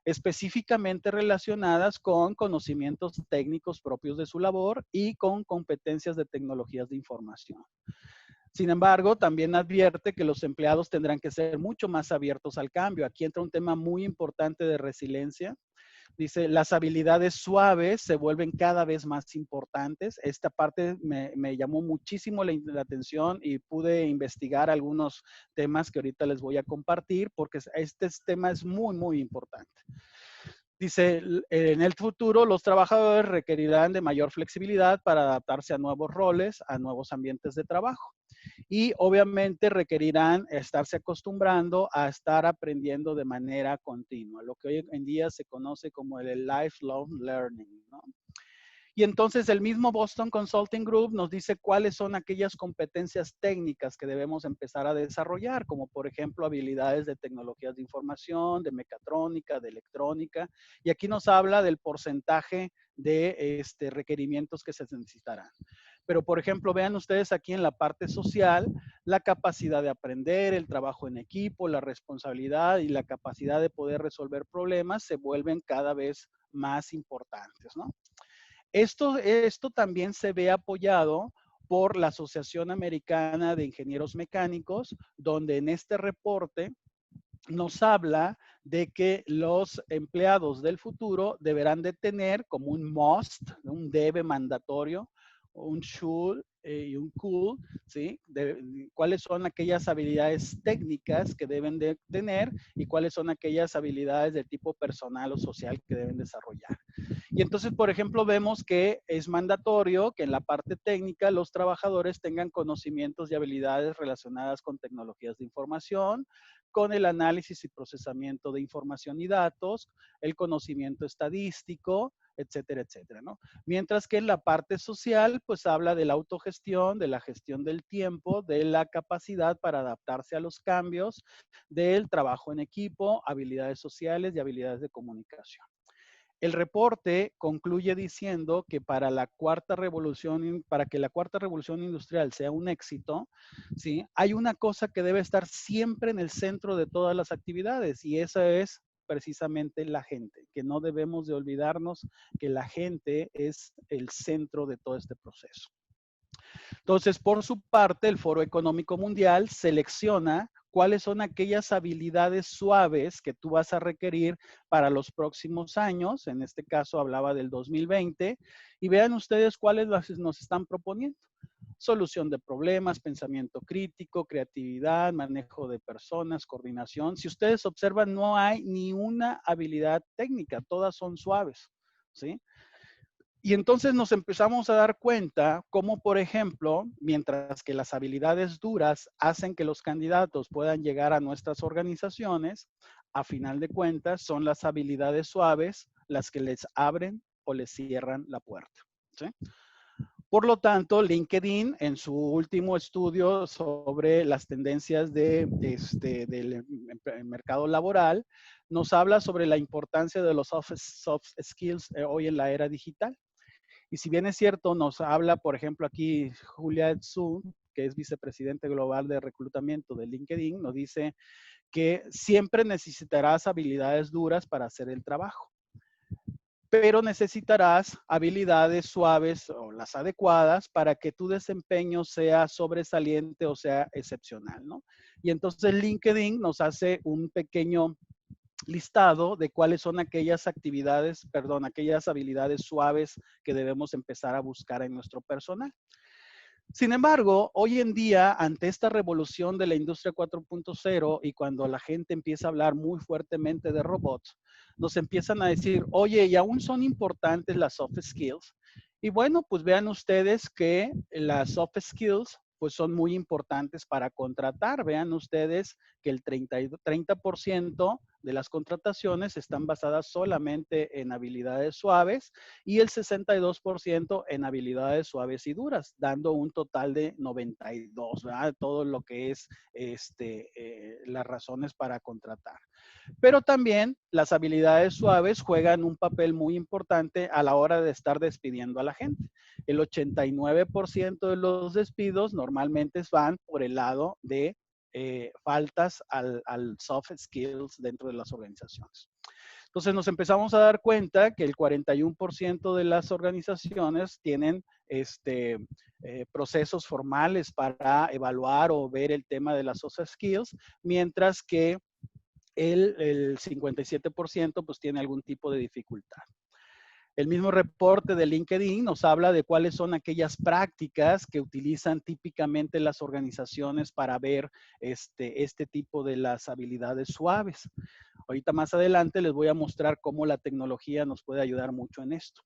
específicamente relacionadas con conocimientos técnicos propios de su labor y con competencias de tecnologías de información. Sin embargo, también advierte que los empleados tendrán que ser mucho más abiertos al cambio. Aquí entra un tema muy importante de resiliencia. Dice, las habilidades suaves se vuelven cada vez más importantes. Esta parte me llamó muchísimo la atención y pude investigar algunos temas que ahorita les voy a compartir porque este tema es muy, muy importante. Dice, en el futuro los trabajadores requerirán de mayor flexibilidad para adaptarse a nuevos roles, a nuevos ambientes de trabajo. Y obviamente requerirán estarse acostumbrando a estar aprendiendo de manera continua, lo que hoy en día se conoce como el lifelong learning, ¿no? Y entonces el mismo Boston Consulting Group nos dice cuáles son aquellas competencias técnicas que debemos empezar a desarrollar, como por ejemplo habilidades de tecnologías de información, de mecatrónica, de electrónica. Y aquí nos habla del porcentaje de requerimientos que se necesitarán. Pero, por ejemplo, vean ustedes aquí en la parte social, la capacidad de aprender, el trabajo en equipo, la responsabilidad y la capacidad de poder resolver problemas se vuelven cada vez más importantes, ¿no? Esto también se ve apoyado por la Asociación Americana de Ingenieros Mecánicos, donde en este reporte nos habla de que los empleados del futuro deberán de tener como un must, un debe mandatorio, un should y un could, ¿sí? Cuáles son aquellas habilidades técnicas que deben de tener y cuáles son aquellas habilidades de tipo personal o social que deben desarrollar. Y entonces, por ejemplo, vemos que es mandatorio que en la parte técnica los trabajadores tengan conocimientos y habilidades relacionadas con tecnologías de información, con el análisis y procesamiento de información y datos, el conocimiento estadístico, etcétera, etcétera, ¿no? Mientras que en la parte social, pues habla de la autogestión, de la gestión del tiempo, de la capacidad para adaptarse a los cambios, del trabajo en equipo, habilidades sociales y habilidades de comunicación. El reporte concluye diciendo que para que la cuarta revolución industrial sea un éxito, ¿sí? Hay una cosa que debe estar siempre en el centro de todas las actividades y esa es precisamente la gente, que no debemos de olvidarnos que la gente es el centro de todo este proceso. Entonces, por su parte, el Foro Económico Mundial selecciona cuáles son aquellas habilidades suaves que tú vas a requerir para los próximos años. En este caso hablaba del 2020. Y vean ustedes cuáles nos están proponiendo. Solución de problemas, pensamiento crítico, creatividad, manejo de personas, coordinación. Si ustedes observan, no hay ni una habilidad técnica, todas son suaves, ¿sí? Y entonces nos empezamos a dar cuenta cómo, por ejemplo, mientras que las habilidades duras hacen que los candidatos puedan llegar a nuestras organizaciones, a final de cuentas son las habilidades suaves las que les abren o les cierran la puerta, ¿sí? Por lo tanto, LinkedIn, en su último estudio sobre las tendencias del mercado laboral, nos habla sobre la importancia de los soft skills hoy en la era digital. Y si bien es cierto, nos habla, por ejemplo, aquí Julia Tzu, que es vicepresidente global de reclutamiento de LinkedIn, nos dice que siempre necesitarás habilidades duras para hacer el trabajo. pero necesitarás habilidades suaves o las adecuadas para que tu desempeño sea sobresaliente o sea excepcional, ¿no? Y entonces LinkedIn nos hace un pequeño listado de cuáles son aquellas actividades, perdón, aquellas habilidades suaves que debemos empezar a buscar en nuestro personal. Sin embargo, hoy en día, ante esta revolución de la industria 4.0 y cuando la gente empieza a hablar muy fuertemente de robots, nos empiezan a decir, oye, y aún son importantes las soft skills. Y bueno, pues vean ustedes que las soft skills pues son muy importantes para contratar. Vean ustedes que el 30% de las contrataciones están basadas solamente en habilidades suaves y el 62% en habilidades suaves y duras, dando un total de 92, ¿verdad? Todo lo que es las razones para contratar. Pero también las habilidades suaves juegan un papel muy importante a la hora de estar despidiendo a la gente. El 89% de los despidos normalmente van por el lado de faltas al soft skills dentro de las organizaciones. Entonces nos empezamos a dar cuenta que el 41% de las organizaciones tienen procesos formales para evaluar o ver el tema de las soft skills, mientras que el 57% pues tiene algún tipo de dificultad. El mismo reporte de LinkedIn nos habla de cuáles son aquellas prácticas que utilizan típicamente las organizaciones para ver este tipo de las habilidades suaves. Ahorita más adelante les voy a mostrar cómo la tecnología nos puede ayudar mucho en esto.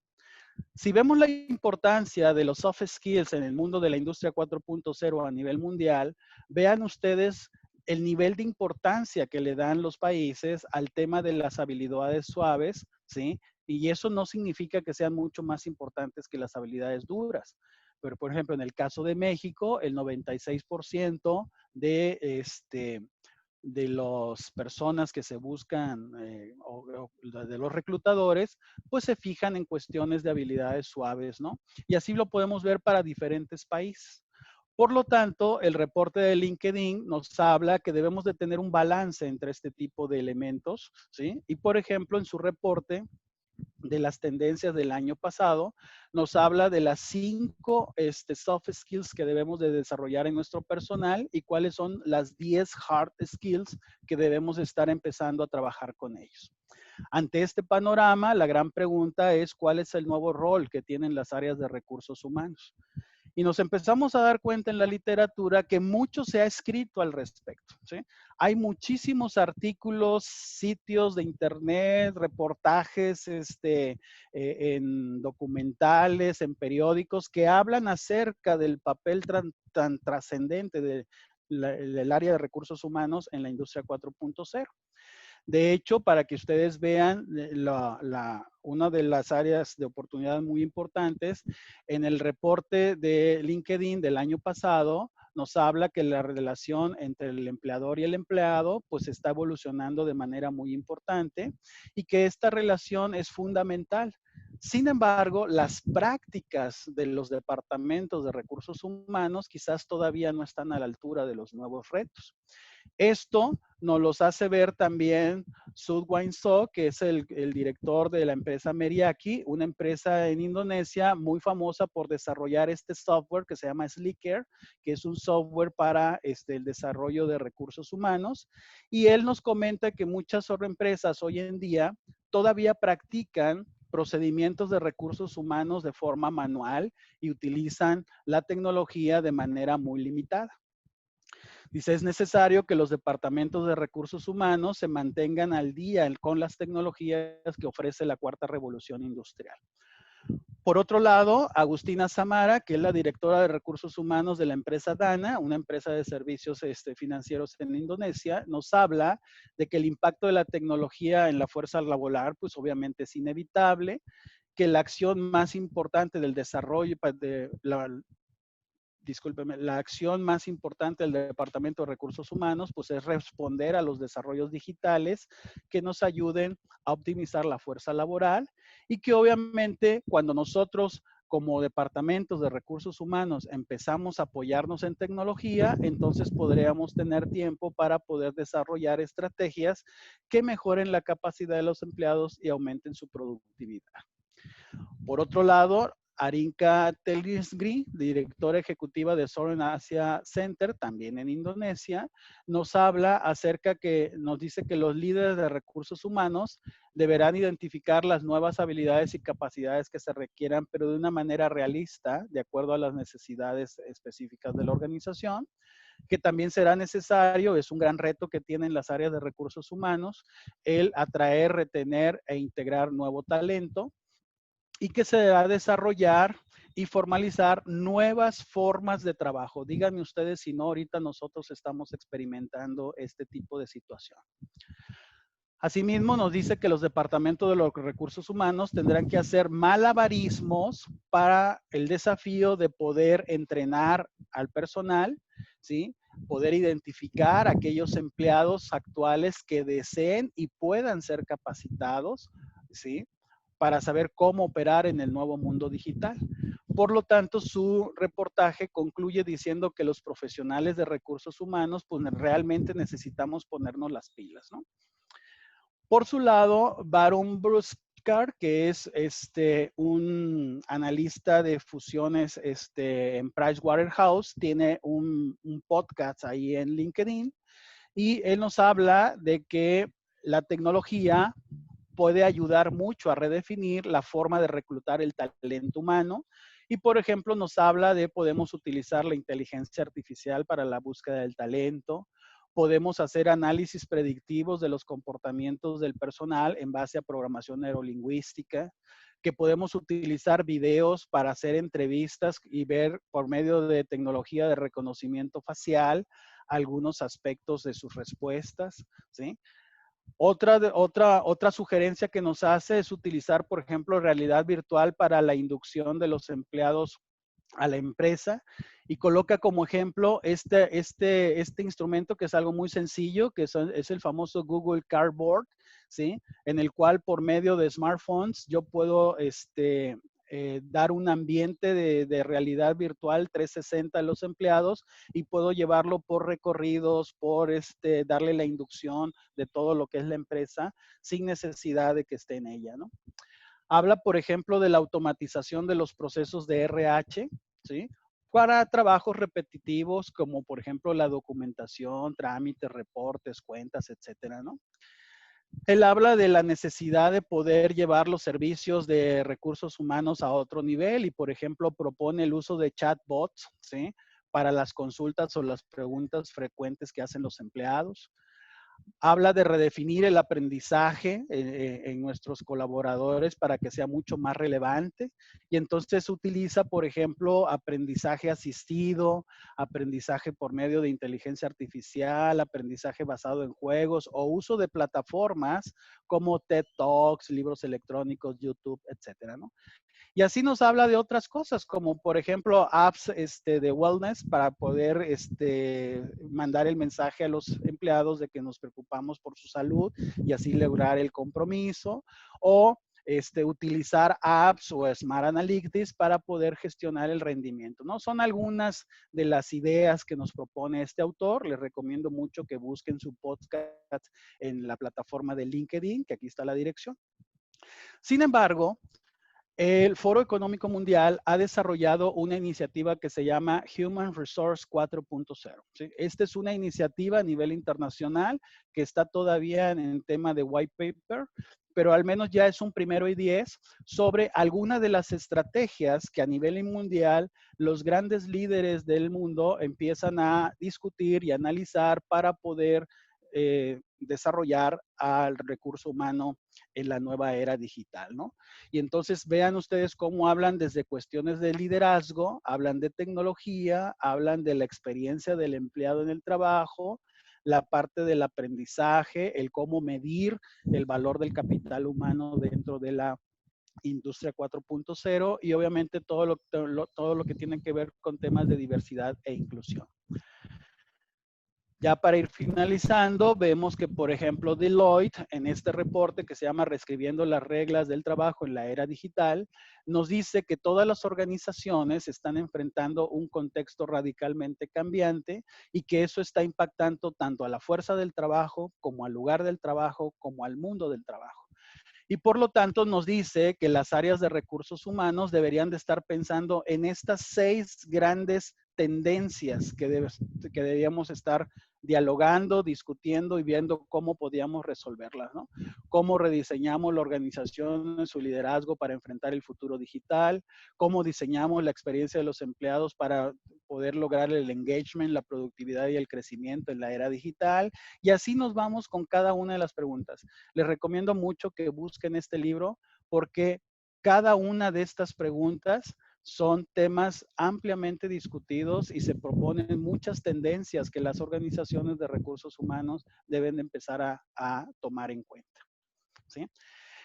Si vemos la importancia de los soft skills en el mundo de la industria 4.0 a nivel mundial, vean ustedes el nivel de importancia que le dan los países al tema de las habilidades suaves, ¿sí? Y eso no significa que sean mucho más importantes que las habilidades duras. Pero, por ejemplo, en el caso de México, el 96% de las personas que se buscan o de los reclutadores, pues se fijan en cuestiones de habilidades suaves, ¿no? Y así lo podemos ver para diferentes países. Por lo tanto, el reporte de LinkedIn nos habla que debemos de tener un balance entre este tipo de elementos, ¿sí? Y por ejemplo, en su reporte de las tendencias del año pasado, nos habla de las 5 soft skills que debemos de desarrollar en nuestro personal y cuáles son las 10 hard skills que debemos estar empezando a trabajar con ellos. Ante este panorama, la gran pregunta es cuál es el nuevo rol que tienen las áreas de recursos humanos. Y nos empezamos a dar cuenta en la literatura que mucho se ha escrito al respecto, ¿sí? Hay muchísimos sitios de internet, reportajes en documentales, en periódicos, que hablan acerca del papel tan trascendente del área de recursos humanos en la industria 4.0. De hecho, para que ustedes vean una de las áreas de oportunidad muy importantes, en el reporte de LinkedIn del año pasado, nos habla que la relación entre el empleador y el empleado pues está evolucionando de manera muy importante y que esta relación es fundamental. Sin embargo, las prácticas de los departamentos de recursos humanos quizás todavía no están a la altura de los nuevos retos. Esto nos los hace ver también Sudwain So, que es el director de la empresa Meriaki, una empresa en Indonesia muy famosa por desarrollar este software que se llama Slicker, que es un software para el desarrollo de recursos humanos. Y él nos comenta que muchas empresas hoy en día todavía practican procedimientos de recursos humanos de forma manual y utilizan la tecnología de manera muy limitada. Dice, es necesario que los departamentos de recursos humanos se mantengan al día con las tecnologías que ofrece la cuarta revolución industrial. Por otro lado, Agustina Samara, que es la directora de recursos humanos de la empresa Dana, una empresa de servicios financieros en Indonesia, nos habla de que el impacto de la tecnología en la fuerza laboral, pues obviamente es inevitable, que la acción más importante del desarrollo la acción más importante del Departamento de Recursos Humanos, pues es responder a los desarrollos digitales que nos ayuden a optimizar la fuerza laboral y que obviamente cuando nosotros como departamentos de recursos humanos empezamos a apoyarnos en tecnología, entonces podríamos tener tiempo para poder desarrollar estrategias que mejoren la capacidad de los empleados y aumenten su productividad. Por otro lado, Arinka Telisgri, directora ejecutiva de Soren Asia Center, también en Indonesia, nos habla acerca nos dice que los líderes de recursos humanos deberán identificar las nuevas habilidades y capacidades que se requieran, pero de una manera realista, de acuerdo a las necesidades específicas de la organización, que también será necesario, es un gran reto que tienen las áreas de recursos humanos, el atraer, retener e integrar nuevo talento, y que se va a desarrollar y formalizar nuevas formas de trabajo. Díganme ustedes si no, ahorita nosotros estamos experimentando este tipo de situación. Asimismo, nos dice que los departamentos de los recursos humanos tendrán que hacer malabarismos para el desafío de poder entrenar al personal, ¿sí? Poder identificar a aquellos empleados actuales que deseen y puedan ser capacitados, ¿sí? Para saber cómo operar en el nuevo mundo digital. Por lo tanto, su reportaje concluye diciendo que los profesionales de recursos humanos, pues realmente necesitamos ponernos las pilas, ¿no? Por su lado, Baron Bruskar, que es un analista de fusiones en Pricewaterhouse, tiene un podcast ahí en LinkedIn y él nos habla de que la tecnología puede ayudar mucho a redefinir la forma de reclutar el talento humano. Y, por ejemplo, nos habla de podemos utilizar la inteligencia artificial para la búsqueda del talento, podemos hacer análisis predictivos de los comportamientos del personal en base a programación neurolingüística, que podemos utilizar videos para hacer entrevistas y ver por medio de tecnología de reconocimiento facial algunos aspectos de sus respuestas, ¿sí? Otra sugerencia que nos hace es utilizar, por ejemplo, realidad virtual para la inducción de los empleados a la empresa y coloca como ejemplo este instrumento que es algo muy sencillo, que es el famoso Google Cardboard, ¿sí? En el cual por medio de smartphones yo puedo dar un ambiente de realidad virtual 360 a los empleados y puedo llevarlo por recorridos, por darle la inducción de todo lo que es la empresa sin necesidad de que esté en ella, ¿no? Habla, por ejemplo, de la automatización de los procesos de RH, ¿sí? Para trabajos repetitivos como, por ejemplo, la documentación, trámites, reportes, cuentas, etcétera, ¿no? Él habla de la necesidad de poder llevar los servicios de recursos humanos a otro nivel y, por ejemplo, propone el uso de chatbots, ¿sí? Para las consultas o las preguntas frecuentes que hacen los empleados. Habla de redefinir el aprendizaje en nuestros colaboradores para que sea mucho más relevante y entonces utiliza, por ejemplo, aprendizaje asistido, aprendizaje por medio de inteligencia artificial, aprendizaje basado en juegos o uso de plataformas como TED Talks, libros electrónicos, YouTube, etcétera, ¿no? Y así nos habla de otras cosas, como por ejemplo apps de wellness para poder mandar el mensaje a los empleados de que nos preocupamos por su salud y así lograr el compromiso. O utilizar apps o Smart Analytics para poder gestionar el rendimiento, ¿no? Son algunas de las ideas que nos propone este autor. Les recomiendo mucho que busquen su podcast en la plataforma de LinkedIn, que aquí está la dirección. Sin embargo, el Foro Económico Mundial ha desarrollado una iniciativa que se llama Human Resource 4.0. ¿Sí? Esta es una iniciativa a nivel internacional que está todavía en el tema de white paper, pero al menos ya es un primero y 10 sobre algunas de las estrategias que a nivel mundial los grandes líderes del mundo empiezan a discutir y analizar para poder desarrollar al recurso humano en la nueva era digital, ¿no? Y entonces vean ustedes cómo hablan desde cuestiones de liderazgo, hablan de tecnología, hablan de la experiencia del empleado en el trabajo, la parte del aprendizaje, el cómo medir el valor del capital humano dentro de la industria 4.0 y obviamente todo lo que tiene que ver con temas de diversidad e inclusión. Ya para ir finalizando, vemos que, por ejemplo, Deloitte, en este reporte que se llama Reescribiendo las reglas del trabajo en la era digital, nos dice que todas las organizaciones están enfrentando un contexto radicalmente cambiante y que eso está impactando tanto a la fuerza del trabajo, como al lugar del trabajo, como al mundo del trabajo. Y por lo tanto nos dice que las áreas de recursos humanos deberían de estar pensando en estas 6 grandes tendencias que debíamos estar dialogando, discutiendo y viendo cómo podíamos resolverlas, ¿no? Cómo rediseñamos la organización en su liderazgo para enfrentar el futuro digital, cómo diseñamos la experiencia de los empleados para poder lograr el engagement, la productividad y el crecimiento en la era digital. Y así nos vamos con cada una de las preguntas. Les recomiendo mucho que busquen este libro porque cada una de estas preguntas son temas ampliamente discutidos y se proponen muchas tendencias que las organizaciones de recursos humanos deben de empezar a tomar en cuenta, ¿sí?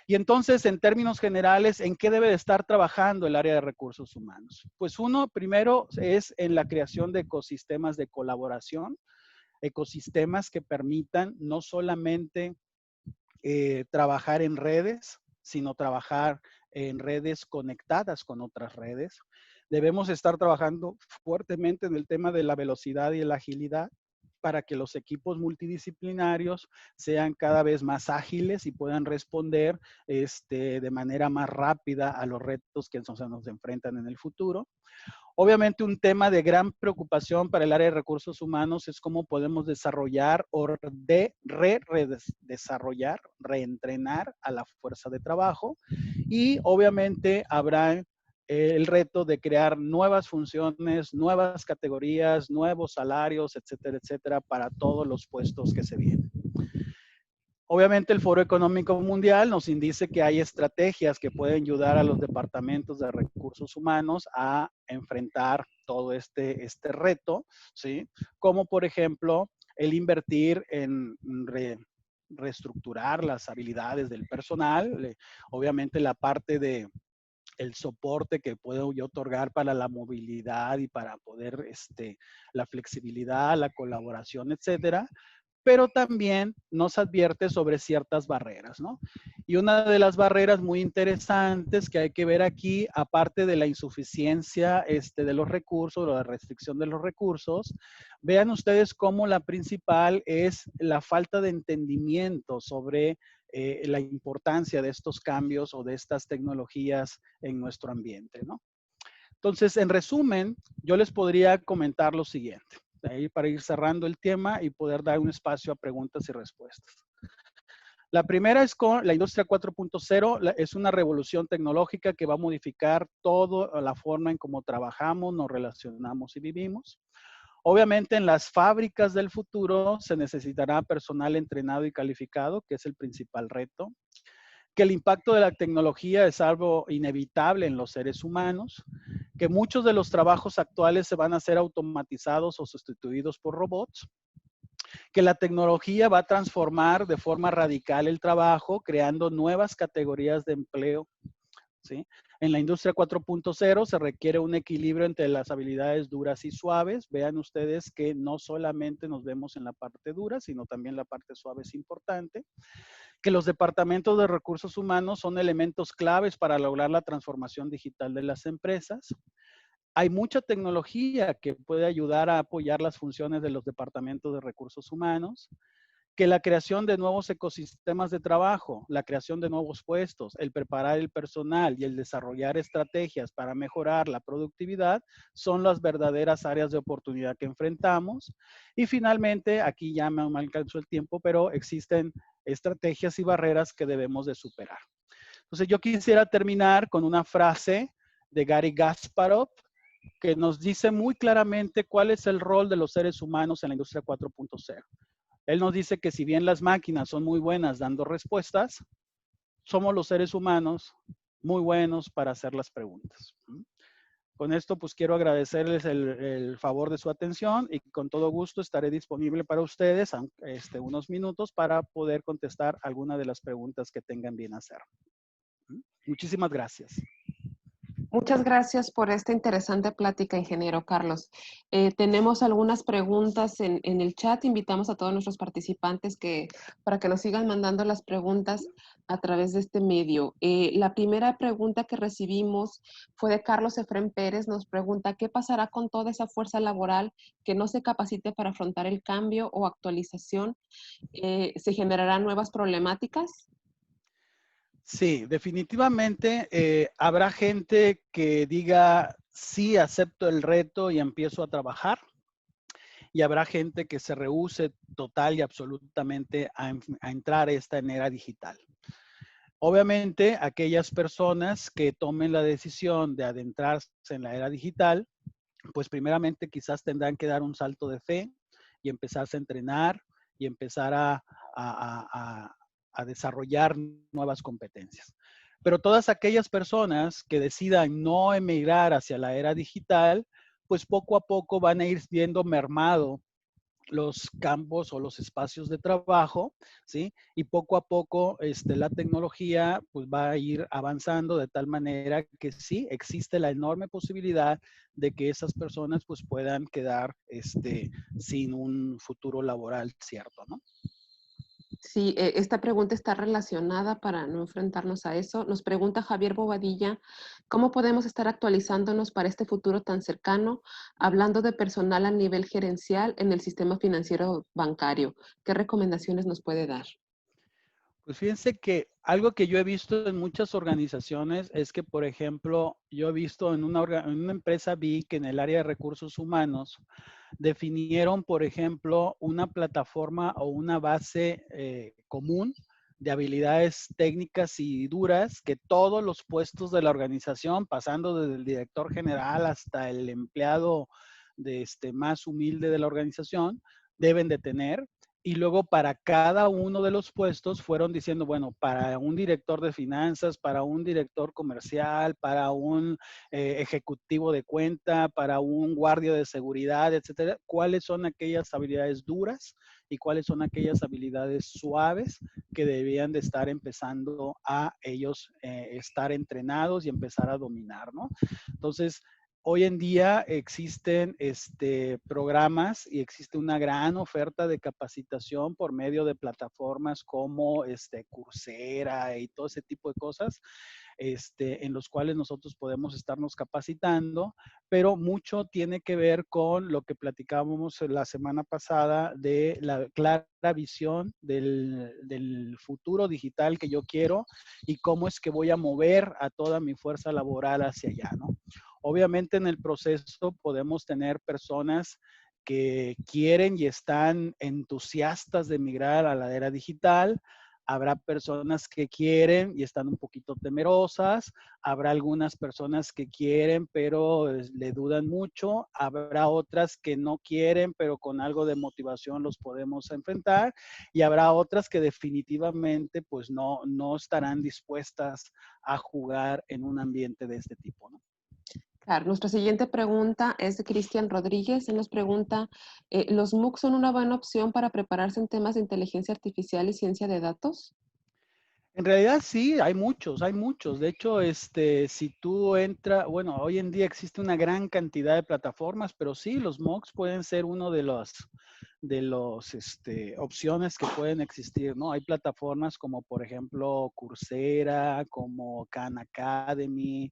Y entonces, en términos generales, ¿en qué debe de estar trabajando el área de recursos humanos? Pues uno, primero, es en la creación de ecosistemas de colaboración, ecosistemas que permitan no solamente trabajar en redes, sino trabajar en redes conectadas con otras redes. Debemos estar trabajando fuertemente en el tema de la velocidad y la agilidad para que los equipos multidisciplinarios sean cada vez más ágiles y puedan responder de manera más rápida a los retos que nos enfrentan en el futuro. Obviamente un tema de gran preocupación para el área de recursos humanos es cómo podemos desarrollar o desarrollar, reentrenar a la fuerza de trabajo y obviamente habrá el reto de crear nuevas funciones, nuevas categorías, nuevos salarios, etcétera, etcétera, para todos los puestos que se vienen. Obviamente el Foro Económico Mundial nos indica que hay estrategias que pueden ayudar a los departamentos de recursos humanos a enfrentar todo este reto, ¿sí? Como por ejemplo el invertir en reestructurar las habilidades del personal, obviamente la parte de el soporte que puedo yo otorgar para la movilidad y para poder, la flexibilidad, la colaboración, etcétera, pero también nos advierte sobre ciertas barreras, ¿no? Y una de las barreras muy interesantes que hay que ver aquí, aparte de la insuficiencia de los recursos o la restricción de los recursos, vean ustedes cómo la principal es la falta de entendimiento sobre la importancia de estos cambios o de estas tecnologías en nuestro ambiente, ¿no? Entonces, en resumen, yo les podría comentar lo siguiente, ahí para ir cerrando el tema y poder dar un espacio a preguntas y respuestas. La primera es con la industria 4.0, es una revolución tecnológica que va a modificar toda la forma en cómo trabajamos, nos relacionamos y vivimos. Obviamente en las fábricas del futuro se necesitará personal entrenado y calificado, que es el principal reto. Que el impacto de la tecnología es algo inevitable en los seres humanos, que muchos de los trabajos actuales se van a ser automatizados o sustituidos por robots, que la tecnología va a transformar de forma radical el trabajo, creando nuevas categorías de empleo, ¿sí? En la industria 4.0 se requiere un equilibrio entre las habilidades duras y suaves. Vean ustedes que no solamente nos vemos en la parte dura, sino también la parte suave es importante. Que los departamentos de recursos humanos son elementos claves para lograr la transformación digital de las empresas. Hay mucha tecnología que puede ayudar a apoyar las funciones de los departamentos de recursos humanos, que la creación de nuevos ecosistemas de trabajo, la creación de nuevos puestos, el preparar el personal y el desarrollar estrategias para mejorar la productividad son las verdaderas áreas de oportunidad que enfrentamos. Y finalmente, aquí ya me alcanzó el tiempo, pero existen estrategias y barreras que debemos de superar. Entonces yo quisiera terminar con una frase de Gary Kasparov que nos dice muy claramente cuál es el rol de los seres humanos en la industria 4.0. Él nos dice que si bien las máquinas son muy buenas dando respuestas, somos los seres humanos muy buenos para hacer las preguntas. Con esto, pues quiero agradecerles el favor de su atención y con todo gusto estaré disponible para ustedes unos minutos para poder contestar alguna de las preguntas que tengan bien hacer. Muchísimas gracias. Muchas gracias por esta interesante plática, ingeniero Carlos. Tenemos algunas preguntas en el chat. Invitamos a todos nuestros participantes para que nos sigan mandando las preguntas a través de este medio. La primera pregunta que recibimos fue de Carlos Efrén Pérez. Nos pregunta, ¿qué pasará con toda esa fuerza laboral que no se capacite para afrontar el cambio o actualización? ¿Se generarán nuevas problemáticas? Sí, definitivamente habrá gente que diga, sí, acepto el reto y empiezo a trabajar. Y habrá gente que se rehúse total y absolutamente a entrar a esta era digital. Obviamente, aquellas personas que tomen la decisión de adentrarse en la era digital, pues primeramente quizás tendrán que dar un salto de fe y empezarse a entrenar y empezar a desarrollar nuevas competencias. Pero todas aquellas personas que decidan no emigrar hacia la era digital, pues poco a poco van a ir viendo mermado los campos o los espacios de trabajo, ¿sí? Y poco a poco la tecnología pues va a ir avanzando de tal manera que sí existe la enorme posibilidad de que esas personas pues puedan quedar sin un futuro laboral cierto, ¿no? Sí, esta pregunta está relacionada para no enfrentarnos a eso. Nos pregunta Javier Bobadilla, ¿cómo podemos estar actualizándonos para este futuro tan cercano, hablando de personal a nivel gerencial en el sistema financiero bancario? ¿Qué recomendaciones nos puede dar? Pues fíjense que algo que yo he visto en muchas organizaciones es que, por ejemplo, yo he visto en una empresa, vi que en el área de recursos humanos definieron, por ejemplo, una plataforma o una base común de habilidades técnicas y duras que todos los puestos de la organización, pasando desde el director general hasta el empleado más humilde de la organización, deben de tener. Y luego para cada uno de los puestos fueron diciendo, bueno, para un director de finanzas, para un director comercial, para un ejecutivo de cuenta, para un guardia de seguridad, etcétera, cuáles son aquellas habilidades duras y cuáles son aquellas habilidades suaves que debían de estar empezando a ellos estar entrenados y empezar a dominar, ¿no? Entonces, hoy en día existen programas y existe una gran oferta de capacitación por medio de plataformas como Coursera y todo ese tipo de cosas, en los cuales nosotros podemos estarnos capacitando, pero mucho tiene que ver con lo que platicábamos la semana pasada de la clara visión del futuro digital que yo quiero y cómo es que voy a mover a toda mi fuerza laboral hacia allá, ¿no? Obviamente en el proceso podemos tener personas que quieren y están entusiastas de migrar a la era digital. Habrá personas que quieren y están un poquito temerosas. Habrá algunas personas que quieren, pero le dudan mucho. Habrá otras que no quieren, pero con algo de motivación los podemos enfrentar. Y habrá otras que definitivamente pues no estarán dispuestas a jugar en un ambiente de este tipo, ¿no? Claro, nuestra siguiente pregunta es de Cristian Rodríguez. Él nos pregunta, ¿los MOOC son una buena opción para prepararse en temas de inteligencia artificial y ciencia de datos? En realidad sí, hay muchos, hay muchos. De hecho, si tú entras, bueno, hoy en día existe una gran cantidad de plataformas, pero sí, los MOOCs pueden ser uno de los opciones que pueden existir, ¿no? Hay plataformas como, por ejemplo, Coursera, como Khan Academy,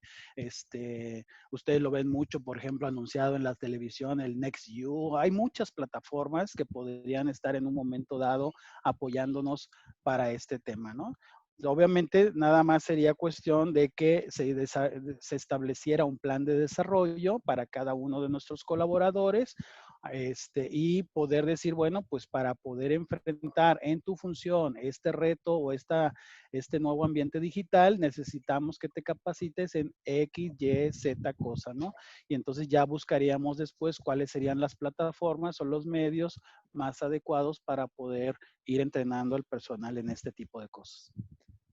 ustedes lo ven mucho, por ejemplo, anunciado en la televisión, el NextU. Hay muchas plataformas que podrían estar en un momento dado apoyándonos para este tema, ¿no? Obviamente, nada más sería cuestión de que se estableciera un plan de desarrollo para cada uno de nuestros colaboradores, y poder decir, bueno, pues para poder enfrentar en tu función este reto o este nuevo ambiente digital, necesitamos que te capacites en X, Y, Z cosa, ¿no? Y entonces ya buscaríamos después cuáles serían las plataformas o los medios más adecuados para poder ir entrenando al personal en este tipo de cosas.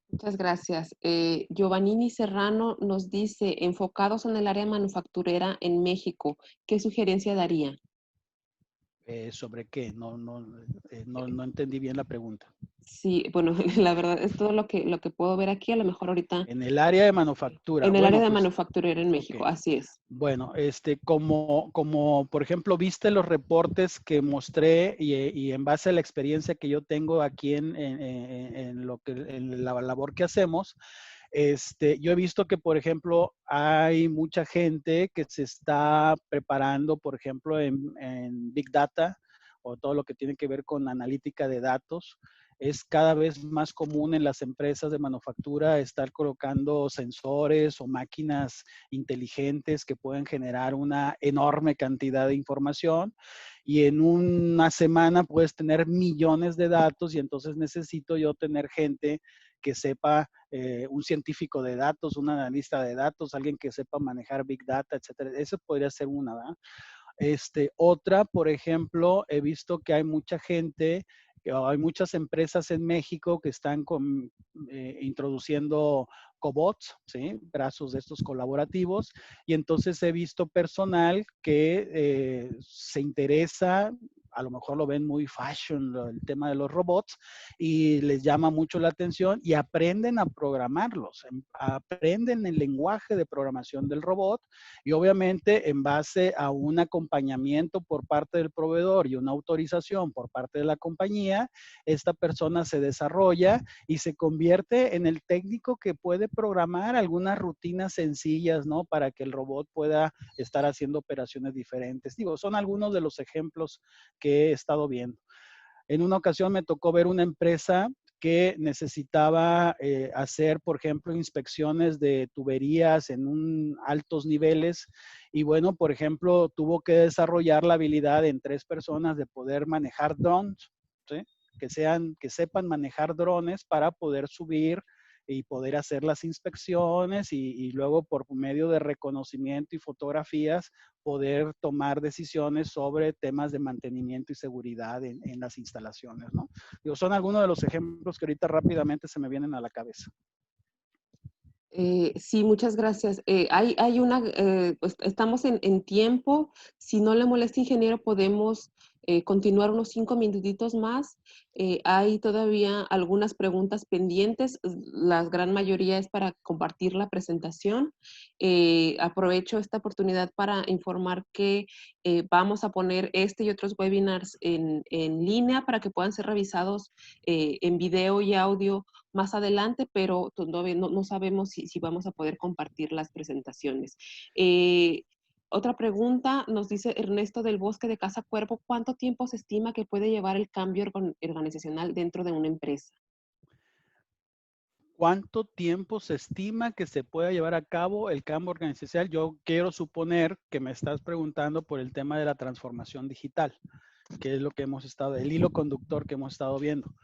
Muchas gracias. Giovannini Serrano nos dice, enfocados en el área manufacturera en México, ¿qué sugerencia daría? ¿Sobre qué? No entendí bien la pregunta. Sí, bueno, la verdad es todo lo que puedo ver aquí, a lo mejor ahorita En el área de manufactura, en el área bueno, de pues, manufacturera en ok. México, así es. Bueno, como por ejemplo, viste los reportes que mostré y en base a la experiencia que yo tengo aquí en la labor que hacemos, yo he visto que, por ejemplo, hay mucha gente que se está preparando, por ejemplo, en Big Data o todo lo que tiene que ver con analítica de datos. es cada vez más común en las empresas de manufactura estar colocando sensores o máquinas inteligentes que pueden generar una enorme cantidad de información y en una semana puedes tener millones de datos y entonces necesito yo tener gente que sepa, un científico de datos, un analista de datos, alguien que sepa manejar Big Data, etcétera. Eso podría ser una, ¿verdad? Otra, por ejemplo, he visto que hay mucha gente, hay muchas empresas en México que están introduciendo cobots, ¿sí? Brazos de estos colaborativos, y entonces he visto personal que se interesa, a lo mejor lo ven muy fashion, el tema de los robots, y les llama mucho la atención y aprenden a programarlos, aprenden el lenguaje de programación del robot y obviamente en base a un acompañamiento por parte del proveedor y una autorización por parte de la compañía, esta persona se desarrolla y se convierte en el técnico que puede programar algunas rutinas sencillas, ¿no? Para que el robot pueda estar haciendo operaciones diferentes. Digo, son algunos de los ejemplos que he estado viendo. En una ocasión me tocó ver una empresa que necesitaba hacer, por ejemplo, inspecciones de tuberías en altos niveles y bueno, por ejemplo, tuvo que desarrollar la habilidad en 3 personas de poder manejar drones, ¿sí? Que sepan manejar drones para poder subir y poder hacer las inspecciones y luego por medio de reconocimiento y fotografías poder tomar decisiones sobre temas de mantenimiento y seguridad en las instalaciones, ¿no? Digo, son algunos de los ejemplos que ahorita rápidamente se me vienen a la cabeza. Sí, muchas gracias. Hay una, pues estamos en tiempo. Si no le molesta, ingeniero, podemos continuar unos 5 minutitos más. Hay todavía algunas preguntas pendientes. La gran mayoría es para compartir la presentación. Aprovecho esta oportunidad para informar que vamos a poner este y otros webinars en línea para que puedan ser revisados en video y audio más adelante, pero todavía no sabemos si vamos a poder compartir las presentaciones. Otra pregunta, nos dice Ernesto del Bosque de Casa Cuervo, ¿cuánto tiempo se estima que puede llevar el cambio organizacional dentro de una empresa? ¿Cuánto tiempo se estima que se pueda llevar a cabo el cambio organizacional? Yo quiero suponer que me estás preguntando por el tema de la transformación digital, que es lo que hemos estado, el hilo conductor que hemos estado viendo.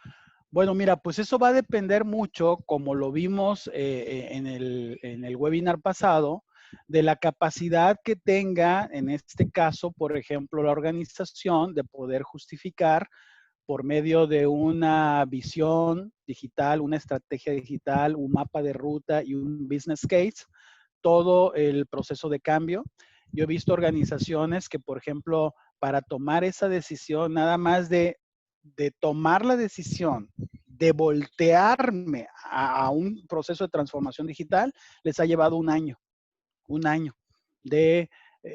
Bueno, mira, pues eso va a depender mucho, como lo vimos en el webinar pasado, de la capacidad que tenga, en este caso, por ejemplo, la organización de poder justificar por medio de una visión digital, una estrategia digital, un mapa de ruta y un business case, todo el proceso de cambio. Yo he visto organizaciones que, por ejemplo, para tomar esa decisión, nada más de tomar la decisión de voltearme a un proceso de transformación digital, les ha llevado un año de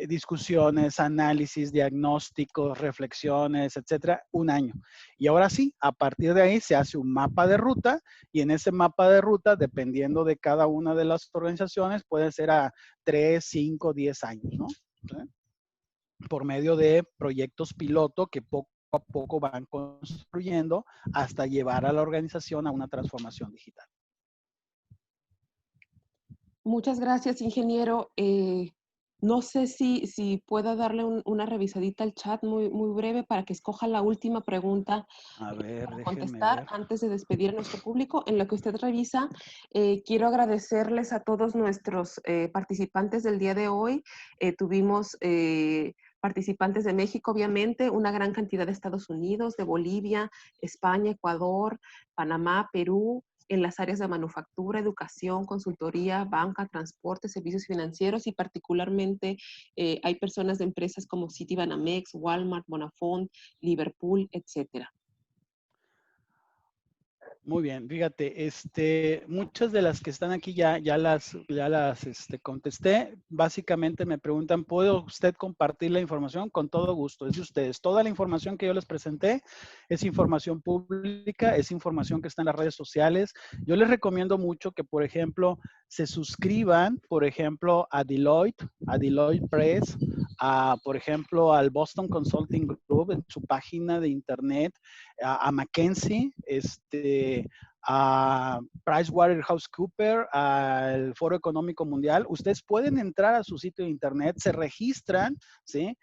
discusiones, análisis, diagnósticos, reflexiones, etcétera, un año. Y ahora sí, a partir de ahí se hace un mapa de ruta y en ese mapa de ruta, dependiendo de cada una de las organizaciones, puede ser a 3, 5, 10 años, ¿no? ¿Sí? Por medio de proyectos piloto que poco a poco van construyendo hasta llevar a la organización a una transformación digital. Muchas gracias, ingeniero. No sé si pueda darle una revisadita al chat muy breve para que escoja la última pregunta A ver, para déjenme contestar ver. antes de despedir a nuestro público. En lo que usted revisa, quiero agradecerles a todos nuestros participantes del día de hoy. Tuvimos participantes de México, obviamente, una gran cantidad de Estados Unidos, de Bolivia, España, Ecuador, Panamá, Perú, en las áreas de manufactura, educación, consultoría, banca, transporte, servicios financieros y particularmente hay personas de empresas como Citibanamex, Walmart, Bonafont, Liverpool, etcétera. Muy bien, fíjate, muchas de las que están aquí ya las contesté. Básicamente me preguntan, ¿puede usted compartir la información? Con todo gusto, es de ustedes. Toda la información que yo les presenté es información pública, es información que está en las redes sociales. Yo les recomiendo mucho que, por ejemplo, se suscriban, por ejemplo, a Deloitte Press, por ejemplo, al Boston Consulting Group en su página de internet, a McKinsey, a PricewaterhouseCoopers, al Foro Económico Mundial. Ustedes pueden entrar a su sitio de internet, se registran, ¿sí?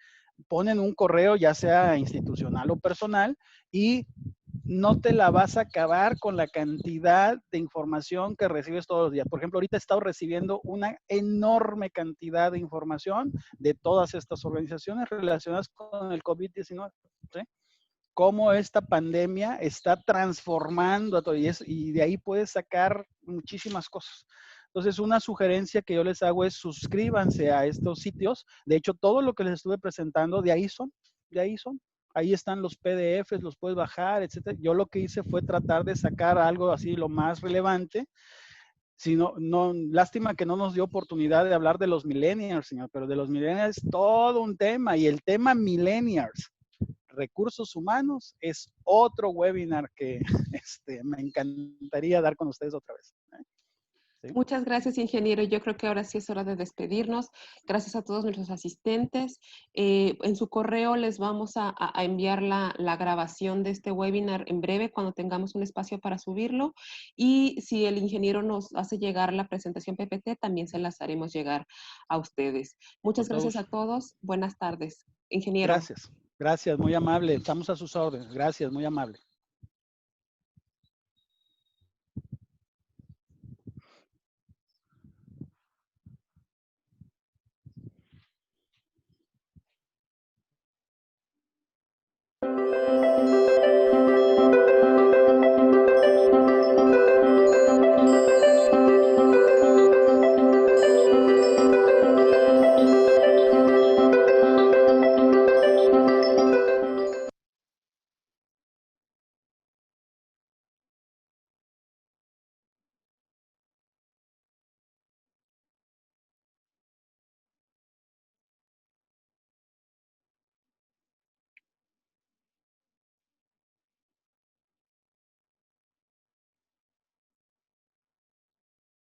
Ponen un correo, ya sea institucional o personal, y no te la vas a acabar con la cantidad de información que recibes todos los días. Por ejemplo, ahorita he estado recibiendo una enorme cantidad de información de todas estas organizaciones relacionadas con el COVID-19, ¿sí? Cómo esta pandemia está transformando a todo y de ahí puedes sacar muchísimas cosas. Entonces, una sugerencia que yo les hago es suscríbanse a estos sitios. De hecho, todo lo que les estuve presentando, de ahí son, de ahí son. Ahí están los PDFs, los puedes bajar, etcétera. Yo lo que hice fue tratar de sacar algo así lo más relevante. Si no, no, lástima que no nos dio oportunidad de hablar de los millennials, señor, pero de los millennials todo un tema, y el tema millennials, recursos humanos, es otro webinar que me encantaría dar con ustedes otra vez. ¿Sí? Muchas gracias, ingeniero. Yo creo que ahora sí es hora de despedirnos. Gracias a todos nuestros asistentes. En su correo les vamos a enviar la grabación de este webinar en breve cuando tengamos un espacio para subirlo. Y si el ingeniero nos hace llegar la presentación PPT, también se las haremos llegar a ustedes. Con Muchas gracias todos. a todos. Buenas tardes. Ingeniero. Gracias. Gracias, muy amable. Estamos a sus órdenes. Gracias, muy amable.